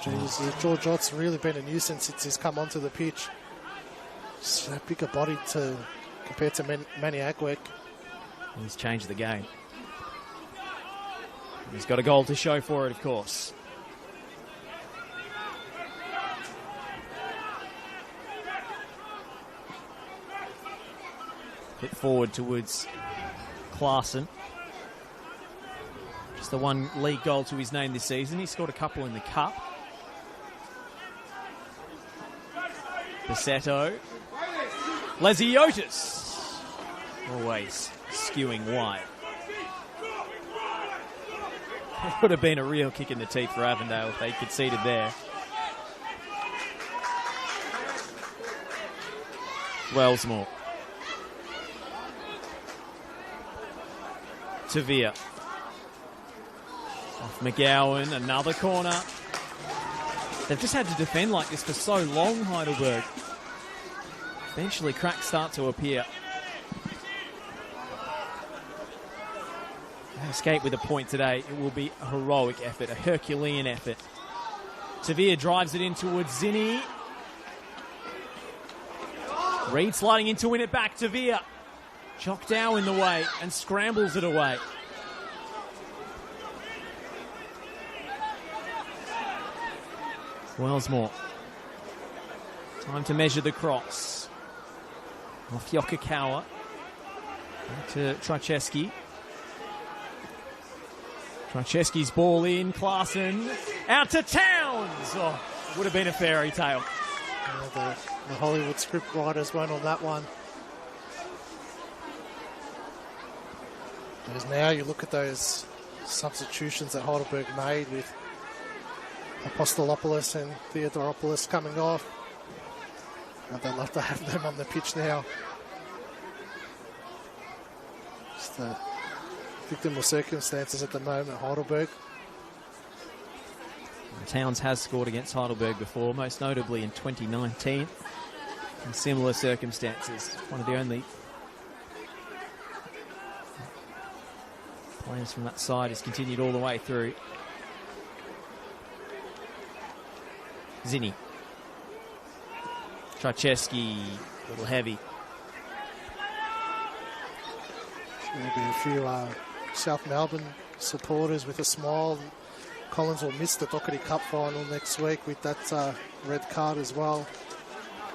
Speaker 2: Jeez, George Ott's really been a nuisance since he's come onto the pitch. Just a bigger body compared to Manny Agwick.
Speaker 1: He's changed the game. He's got a goal to show for it, of course. Hit forward towards Klaassen. Just the one league goal to his name this season. He scored a couple in the Cup. Basetto. Lesiotis. Always skewing wide. It would have been a real kick in the teeth for Avondale if they conceded there. Wellsmore. Tavia. Off McGowan, another corner. They've just had to defend like this for so long, Heidelberg. Eventually cracks start to appear. They escape with a point today. It will be a heroic effort, a Herculean effort. Tavia drives it in towards Zinni. Reed sliding in to win it back. Tavia. Chokdao in the way and scrambles it away. Wellsmore. Time to measure the cross. Off Yokikawa. Back to Trzaskowski. Trzaskowski's ball in. Klaassen. Out to Towns. Oh, would have been a fairy tale.
Speaker 2: The Hollywood script writers went on that one. Because now you look at those substitutions that Heidelberg made with Apostolopoulos and Theodoropoulos coming off. And they'd love to have them on the pitch now. Just the victim of circumstances at the moment, Heidelberg.
Speaker 1: Towns has scored against Heidelberg before, most notably in 2019. In similar circumstances. One of the only players from that side has continued all the way through. Zinni. Trajewski, a little heavy.
Speaker 2: There'll be a few South Melbourne supporters with a smile. Collins will miss the Doherty Cup final next week with that red card as well.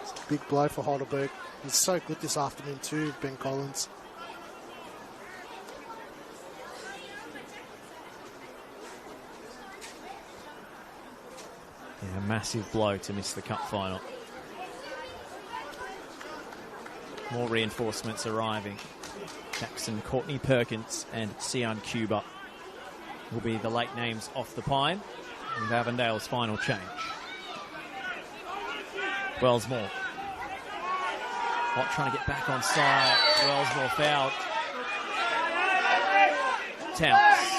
Speaker 2: It's a big blow for Heidelberg. He's so good this afternoon too, Ben Collins.
Speaker 1: Yeah, a massive blow to miss the cup final. More reinforcements arriving. Jackson, Courtney Perkins and Sian Cuba will be the late names off the pine with Avondale's final change. Wellsmore. Watt trying to get back on side. Wellsmore fouled. Towns.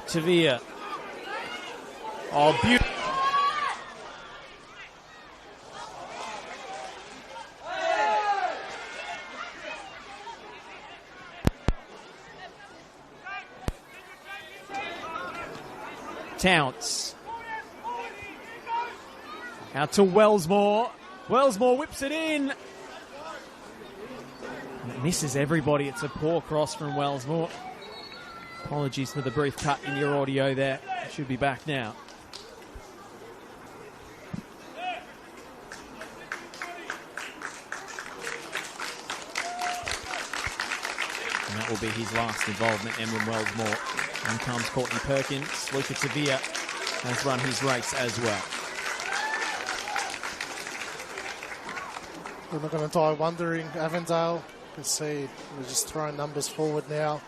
Speaker 1: Tavia. Oh, beautiful. Towns. Out to Wellsmore. Wellsmore whips it in. And it misses everybody. It's a poor cross from Wellsmore. Apologies for the brief cut in your audio there. It should be back now. And that will be his last involvement, Emlyn Wellsmore. In comes Courtney Perkins. Luca Tavia has run his race as well.
Speaker 2: We're not going to die wondering, Avondale. You can see we're just throwing numbers forward now.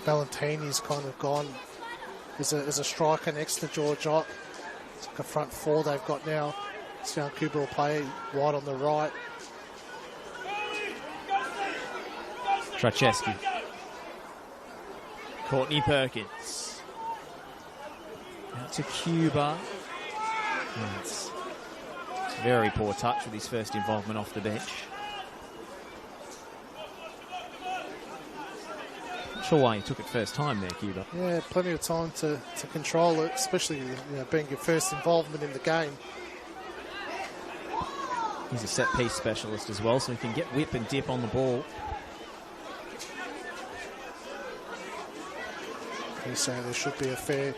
Speaker 2: Valentini's kind of gone. There's a striker next to George Ott. It's like a front four they've got now. Sian Cuba will play wide on the right.
Speaker 1: Trajewski. Courtney Perkins. Out to Cuba. It's very poor touch with his first involvement off the bench. Not sure why he took it first time there, Cuba.
Speaker 2: Yeah, plenty of time to control it, especially being your first involvement in the game.
Speaker 1: He's a set-piece specialist as well, so he can get whip and dip on the ball.
Speaker 2: He's saying there should be a fair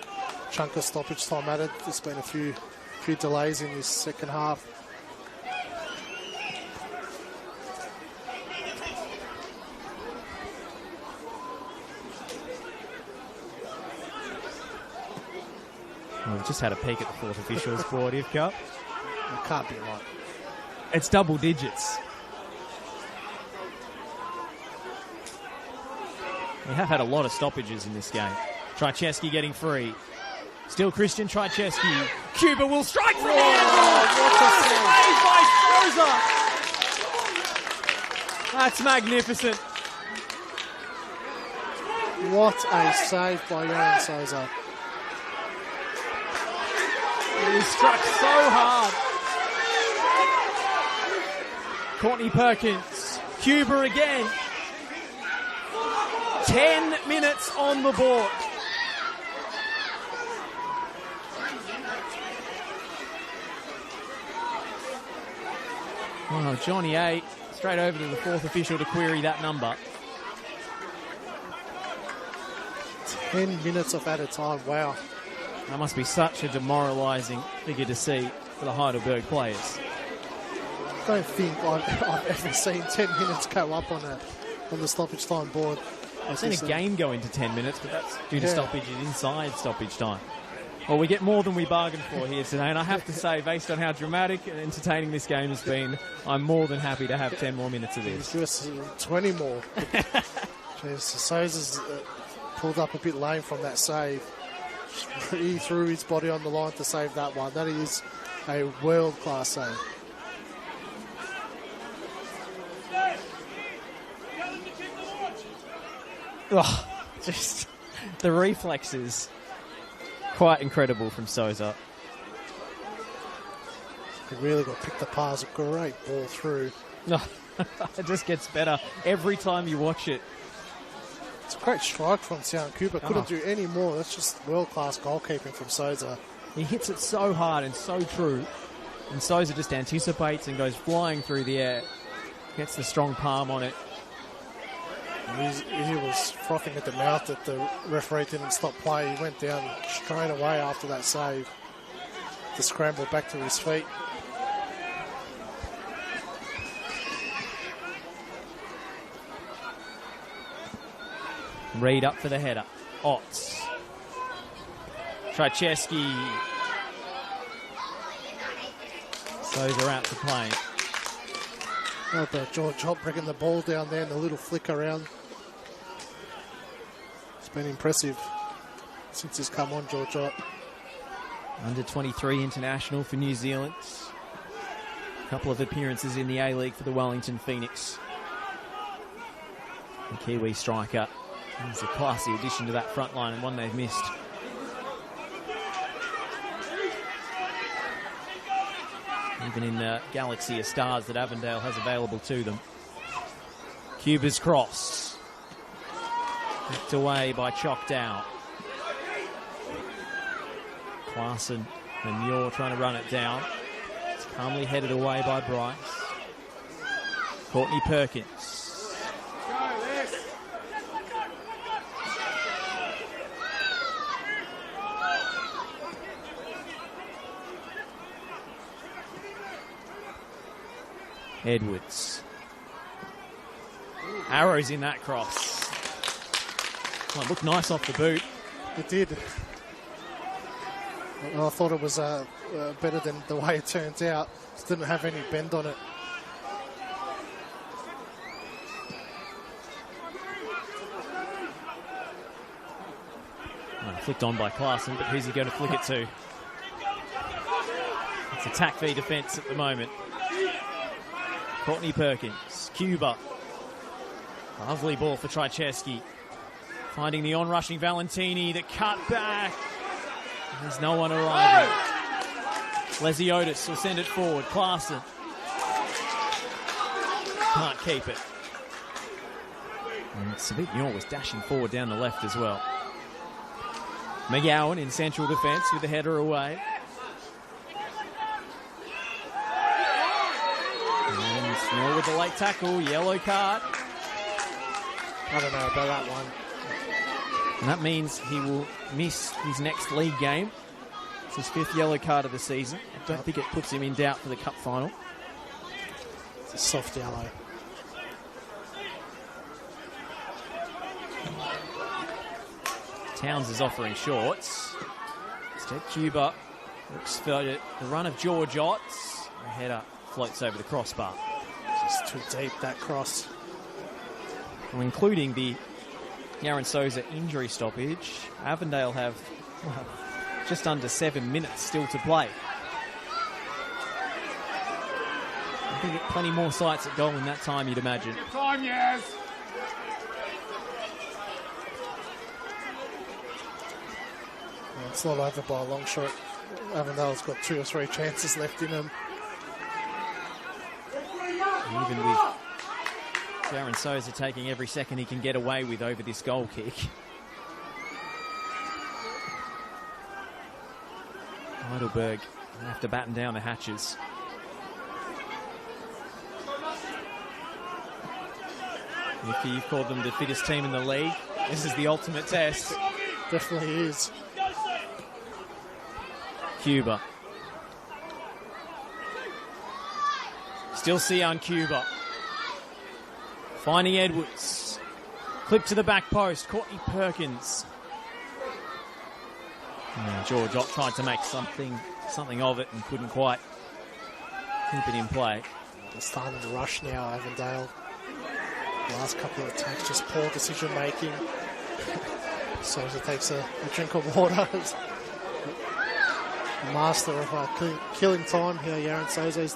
Speaker 2: chunk of stoppage time added. There's been a few delays in this second half.
Speaker 1: Well, we've just had a peek at the fourth officials board, if Cup.
Speaker 2: It can't be right.
Speaker 1: It's double digits. We have had a lot of stoppages in this game. Trajewski getting free. Still Christian Trajewski. Cuba will strike from the angle. Saved by Souza. That's magnificent.
Speaker 2: What a save by Johan Souza.
Speaker 1: He struck so hard. Courtney Perkins. Cuba again. 10 minutes on the board. Oh, Johnny A. straight over to the fourth official to query that number.
Speaker 2: 10 minutes of added time, wow.
Speaker 1: That must be such a demoralising figure to see for the Heidelberg players.
Speaker 2: I don't think I've ever seen 10 minutes go up on the stoppage time board.
Speaker 1: I've seen a game go into 10 minutes, but that's due to stoppage and inside stoppage time. Well, we get more than we bargained for here today, and I have to say, based on how dramatic and entertaining this game has been, I'm more than happy to have 10 more minutes of this.
Speaker 2: Give us 20 more. Jeez, Souza's pulled up a bit lame from that save. He threw his body on the line to save that one. That is a world-class save.
Speaker 1: Oh, just the reflexes. Quite incredible from Souza.
Speaker 2: He really got picked apart. A great ball through.
Speaker 1: It just gets better every time you watch it.
Speaker 2: It's a great strike from St. Cooper. Couldn't do any more. That's just world-class goalkeeping from Souza.
Speaker 1: He hits it so hard and so true. And Souza just anticipates and goes flying through the air. Gets the strong palm on it.
Speaker 2: He was frothing at the mouth that the referee didn't stop play. He went down straight away after that save to scramble back to his feet.
Speaker 1: Reed up for the header. Otts. Trajewski. Souza out to play.
Speaker 2: Well, about George Hott bringing the ball down there and a little flick around. It's been impressive since he's come on, George Hott.
Speaker 1: Under 23 international for New Zealand. A couple of appearances in the A-League for the Wellington Phoenix. The Kiwi striker. He's a classy addition to that front line and one they've missed. Even in the galaxy of stars that Avondale has available to them. Cuba's cross. Knocked away by Choctaw. Clarkson and Muir trying to run it down. It's calmly headed away by Bryce. Courtney Perkins. Edwards. Arrows in that cross. Well, it looked nice off the boot.
Speaker 2: It did. I thought it was better than the way it turns out. Just didn't have any bend on it.
Speaker 1: Flicked on by Clarkson, but who's he going to flick it to? It's attack v defence at the moment. Courtney Perkins, Cuba. Lovely ball for Trajewski. Finding the on-rushing Valentini, the cut back. There's no one arriving. Lesiotis will send it forward. Clarkson. Can't keep it. And Savignon was dashing forward down the left as well. McGowan in central defence with the header away. And Snore with the late tackle, yellow card.
Speaker 2: I don't know about that one.
Speaker 1: And that means he will miss his next league game. It's his 5th yellow card of the season. I don't think it puts him in doubt for the cup final.
Speaker 2: It's a soft yellow.
Speaker 1: Towns is offering shorts. Instead, Cuba looks for the run of George Otts. The header floats over the crossbar.
Speaker 2: Just too deep, that cross.
Speaker 1: Well, including the Yaron Souza injury stoppage, Avondale have just under 7 minutes still to play. I think plenty more sights at goal in that time, you'd imagine.
Speaker 3: Time, yes.
Speaker 2: It's not over by a long shot. Avondale's got 2 or 3 chances left in him.
Speaker 1: Even with Yaron Souza taking every second he can get away with over this goal kick. Heidelberg have to batten down the hatches. If you've called them the fittest team in the league, this is the ultimate test.
Speaker 2: Definitely is.
Speaker 1: Cuba. Still Sion Cuba. Finding Edwards. Clip to the back post. Courtney Perkins. And George Ott tried to make something of it and couldn't quite keep it in play.
Speaker 2: They're starting to rush now, Avondale. Last couple of attacks, just poor decision making. Souza takes a drink of water. Master of killing time here. Yaron Souza is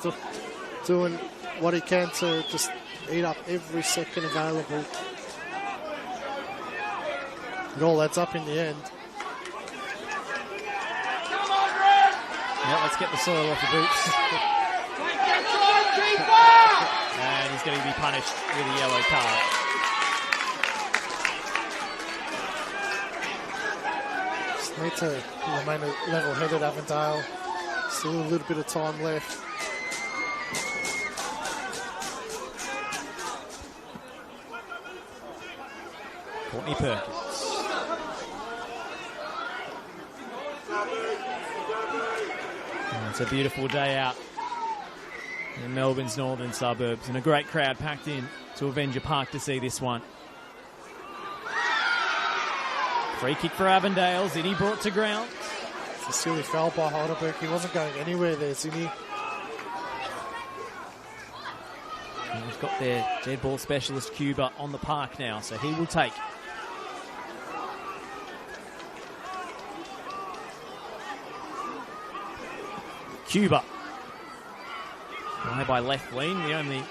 Speaker 2: doing what he can to just eat up every second available. it all adds up in the end.
Speaker 1: Yeah, let's get the soil off the boots. And he's going to be punished with a yellow card.
Speaker 2: Just need to remain level-headed, Avondale. Still a little bit of time left.
Speaker 1: Courtney Perkins. It's a beautiful day out in Melbourne's northern suburbs, and a great crowd packed in to Avenger Park to see this one. Free kick for Avondale. Zinni brought to ground.
Speaker 2: It's a silly foul by Heidelberg. He wasn't going anywhere there, Zinni.
Speaker 1: And we've got their dead ball specialist Cuba on the park now, so he will take. Cuba. Away by left wing, the only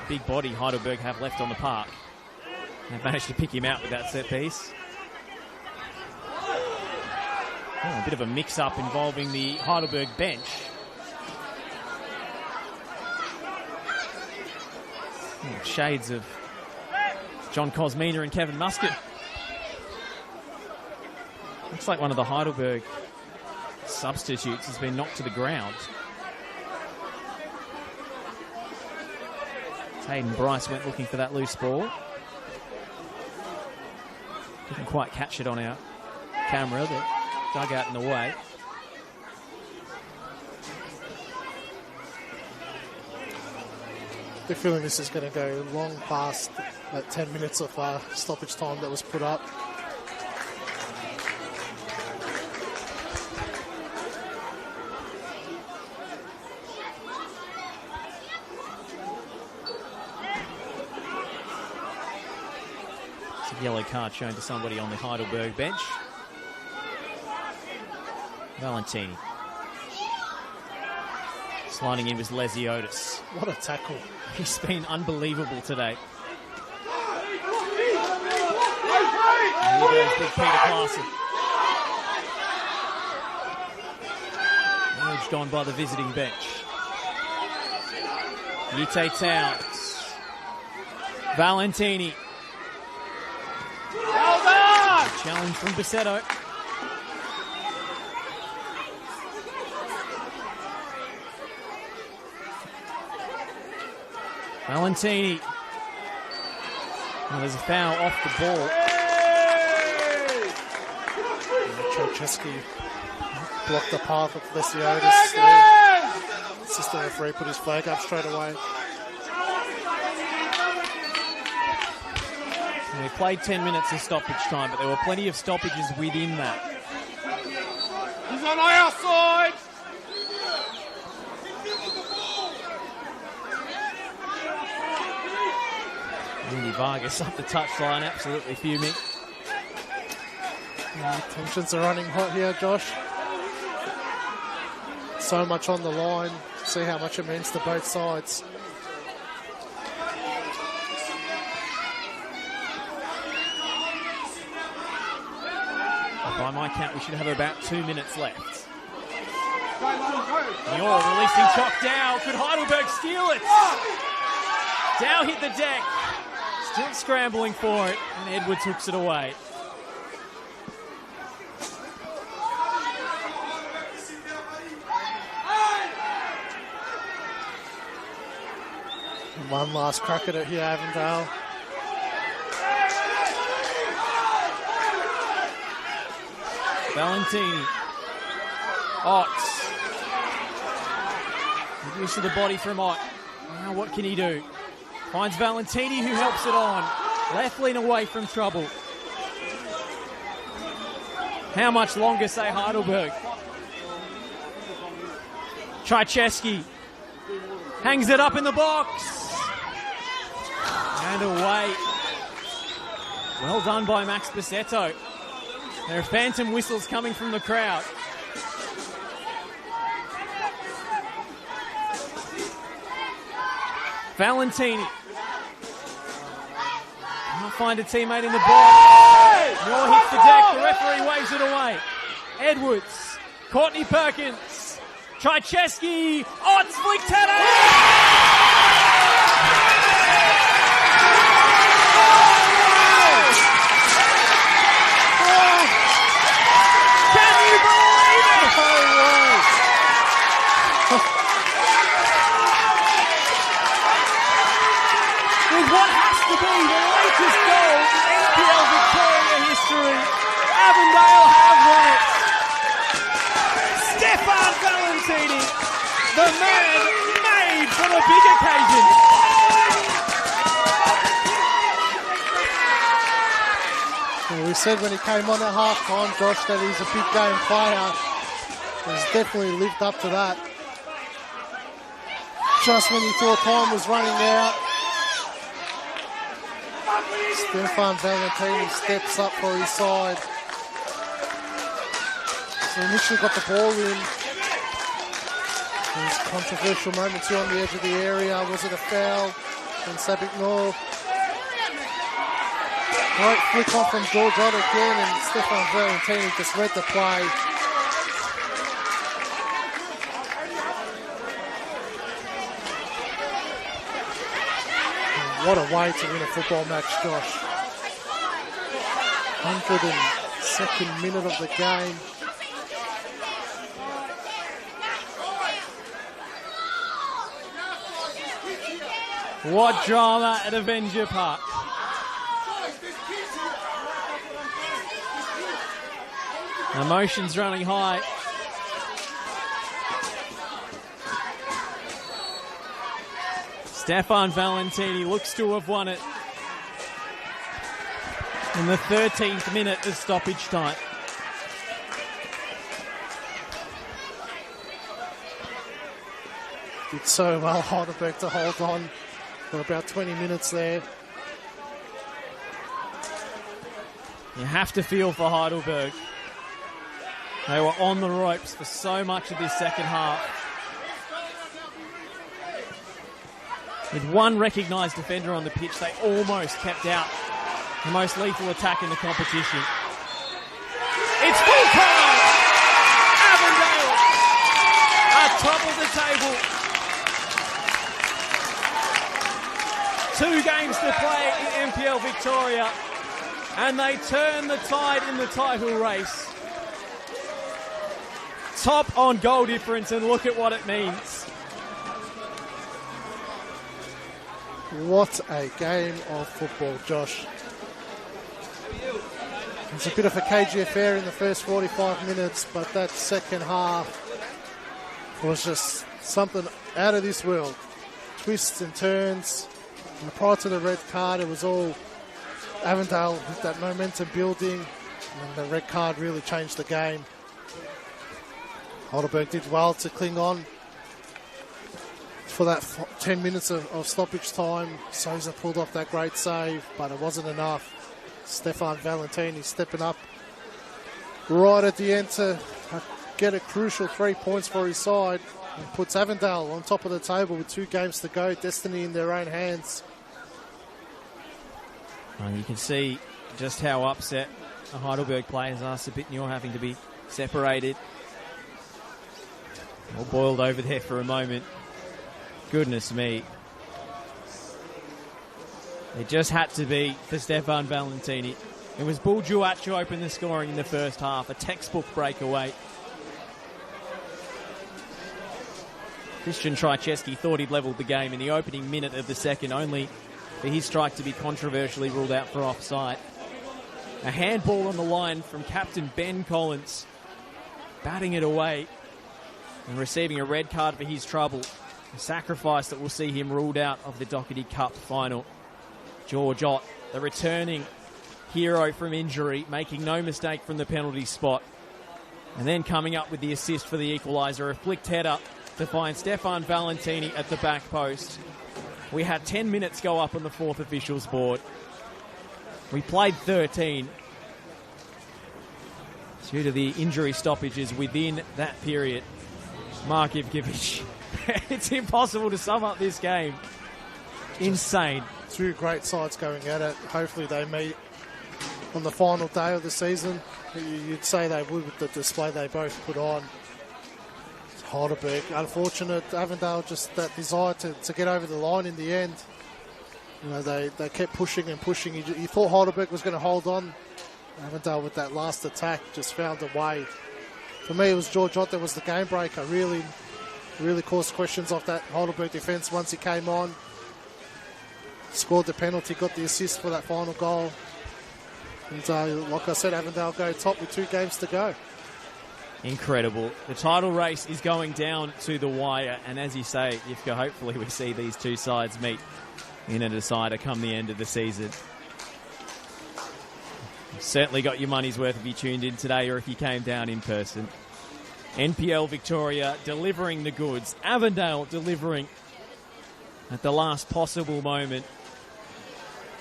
Speaker 1: big body Heidelberg have left on the park. They've managed to pick him out with that set piece. Oh, a bit of a mix-up involving the Heidelberg bench. Oh, shades of John Cosmina and Kevin Muscat. Looks like one of the Heidelberg substitutes has been knocked to the ground. Hayden Bryce went looking for that loose ball. Didn't quite catch it on our camera, but dug out in the way.
Speaker 2: They're feeling this is going to go long past that 10 minutes of stoppage time that was put up.
Speaker 1: Yellow card shown to somebody on the Heidelberg bench. Valentini. Sliding in was Lesiotis.
Speaker 2: What a tackle.
Speaker 1: He's been unbelievable today. And here goes big Peter Clarkson. Urged on by the visiting bench. Yite Towns. Valentini. Challenge from Bassetto. Valentini. Oh, there's a foul off the ball.
Speaker 2: Chalcheski blocked the path of Lesiotis. Assistant referee put his flag up straight away.
Speaker 1: We played 10 minutes of stoppage time, but there were plenty of stoppages within that.
Speaker 3: He's on our side!
Speaker 1: Andy Vargas up the touchline, absolutely fuming.
Speaker 2: Tensions are running hot here, Josh. So much on the line. See how much it means to both sides.
Speaker 1: By my count, we should have about 2 minutes left. You're releasing Chock Dow. Could Heidelberg steal it? Dow hit the deck. Still scrambling for it, and Edwards hooks it away.
Speaker 2: One last crack at it here, Avondale.
Speaker 1: Valentini. Ott. Good use of the body from Ott. Now what can he do? Finds Valentini, who helps it on. Left lean away from trouble. How much longer, say Heidelberg? Tchaikovsky hangs it up in the box. And away. Well done by Max Bassetto. There are phantom whistles coming from the crowd. Valentini. Can't find a teammate in the box. Moore hits the deck. The referee waves it away. Edwards. Courtney Perkins. Tchaikovsky. Odds flicked header. Can you believe it? With what has to be the latest goal in NPL Victoria history, Avondale have won it. Stefan Valentini, the man made for the big occasion.
Speaker 2: Well, we said when he came on at half-time, Josh, that he's a big game player. He's definitely lived up to that. Just when you thought time was running out, Stefan Valentini steps up for his side. So initially got the ball in. These controversial moments here on the edge of the area. Was it a foul? And Sabik Noor. Great flick on from George Ott again, and Stefan Valentini just read the play. What a way to win a football match, Josh. 102nd minute of the game.
Speaker 1: What drama at Avenger Park. Emotions running high. Stefan Valentini looks to have won it in the 13th minute of stoppage time.
Speaker 2: Did so well, Heidelberg, to hold on for about 20 minutes there.
Speaker 1: You have to feel for Heidelberg. They were on the ropes for so much of this second half. With one recognised defender on the pitch, they almost kept out the most lethal attack in the competition. It's full time! Avondale are top of the table. 2 games to play in NPL Victoria, and they turn the tide in the title race. Top on goal difference, and look at what it means.
Speaker 2: What a game of football, Josh. It's a bit of a cagey affair in the first 45 minutes, but that second half was just something out of this world. Twists and turns. And prior to the red card, it was all Avondale with that momentum building, and the red card really changed the game. Heidelberg did well to cling on for that 10 minutes of stoppage time. Souza pulled off that great save, but it wasn't enough. Stefan Valentini stepping up right at the end to get a crucial 3 points for his side, and puts Avondale on top of the table with 2 games to go, destiny in their own hands.
Speaker 1: And you can see just how upset the Heidelberg players are. Sabitnur having to be separated. All boiled over there for a moment. Goodness me. It just had to be for Stefan Valentini. It was Buljuac who opened the scoring in the first half. A textbook breakaway. Christian Tchaikovsky thought he'd levelled the game in the opening minute of the second, only for his strike to be controversially ruled out for offside. A handball on the line from captain Ben Collins, batting it away and receiving a red card for his trouble. A sacrifice that will see him ruled out of the Doherty Cup final. George Ott, the returning hero from injury, making no mistake from the penalty spot. And then coming up with the assist for the equaliser, a flicked header to find Stefan Valentini at the back post. We had 10 minutes go up on the 4th officials board. We played 13 due to the injury stoppages within that period. Mark Ivkovic. It's impossible to sum up this game. Insane.
Speaker 2: Two great sides going at it. Hopefully they meet on the final day of the season. You'd say they would with the display they both put on. Heidelberg, unfortunate. Avondale, just that desire to get over the line in the end. You know, they kept pushing and pushing. You thought Heidelberg was going to hold on. Avondale with that last attack just found a way. For me, it was George Ott that was the game breaker. Really caused questions off that Heidelberg defence once he came on. Scored the penalty, got the assist for that final goal. And like I said, Avondale go top with 2 games to go.
Speaker 1: Incredible. The title race is going down to the wire, and as you say, hopefully we see these two sides meet in a decider come the end of the season. You've certainly got your money's worth if you tuned in today or if you came down in person. NPL Victoria delivering the goods. Avondale delivering at the last possible moment.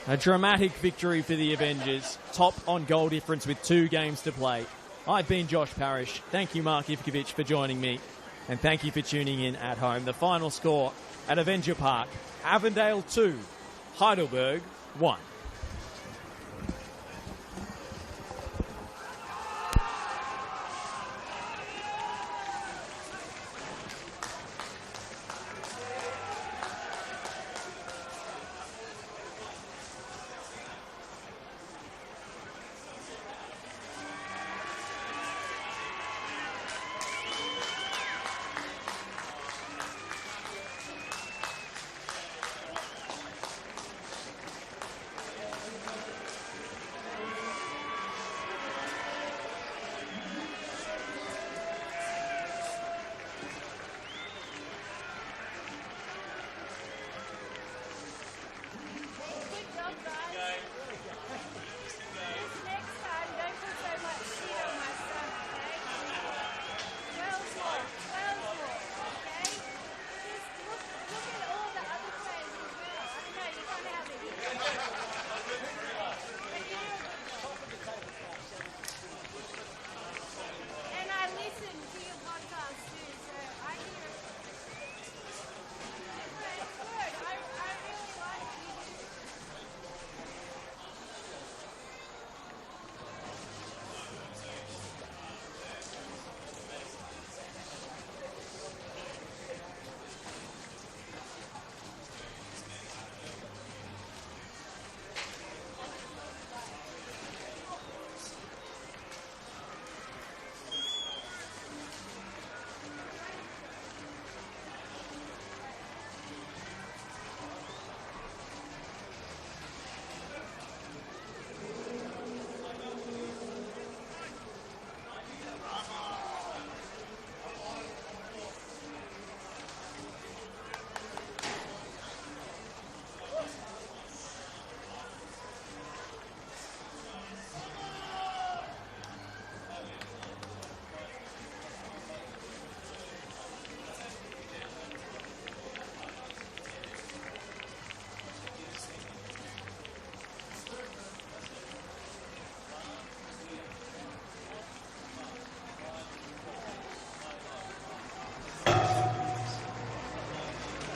Speaker 1: A dramatic victory for the Avengers. Top on goal difference with 2 games to play. I've been Josh Parrish. Thank you, Mark Ivkovic, for joining me. And thank you for tuning in at home. The final score at Avenger Park. Avondale 2, Heidelberg 1.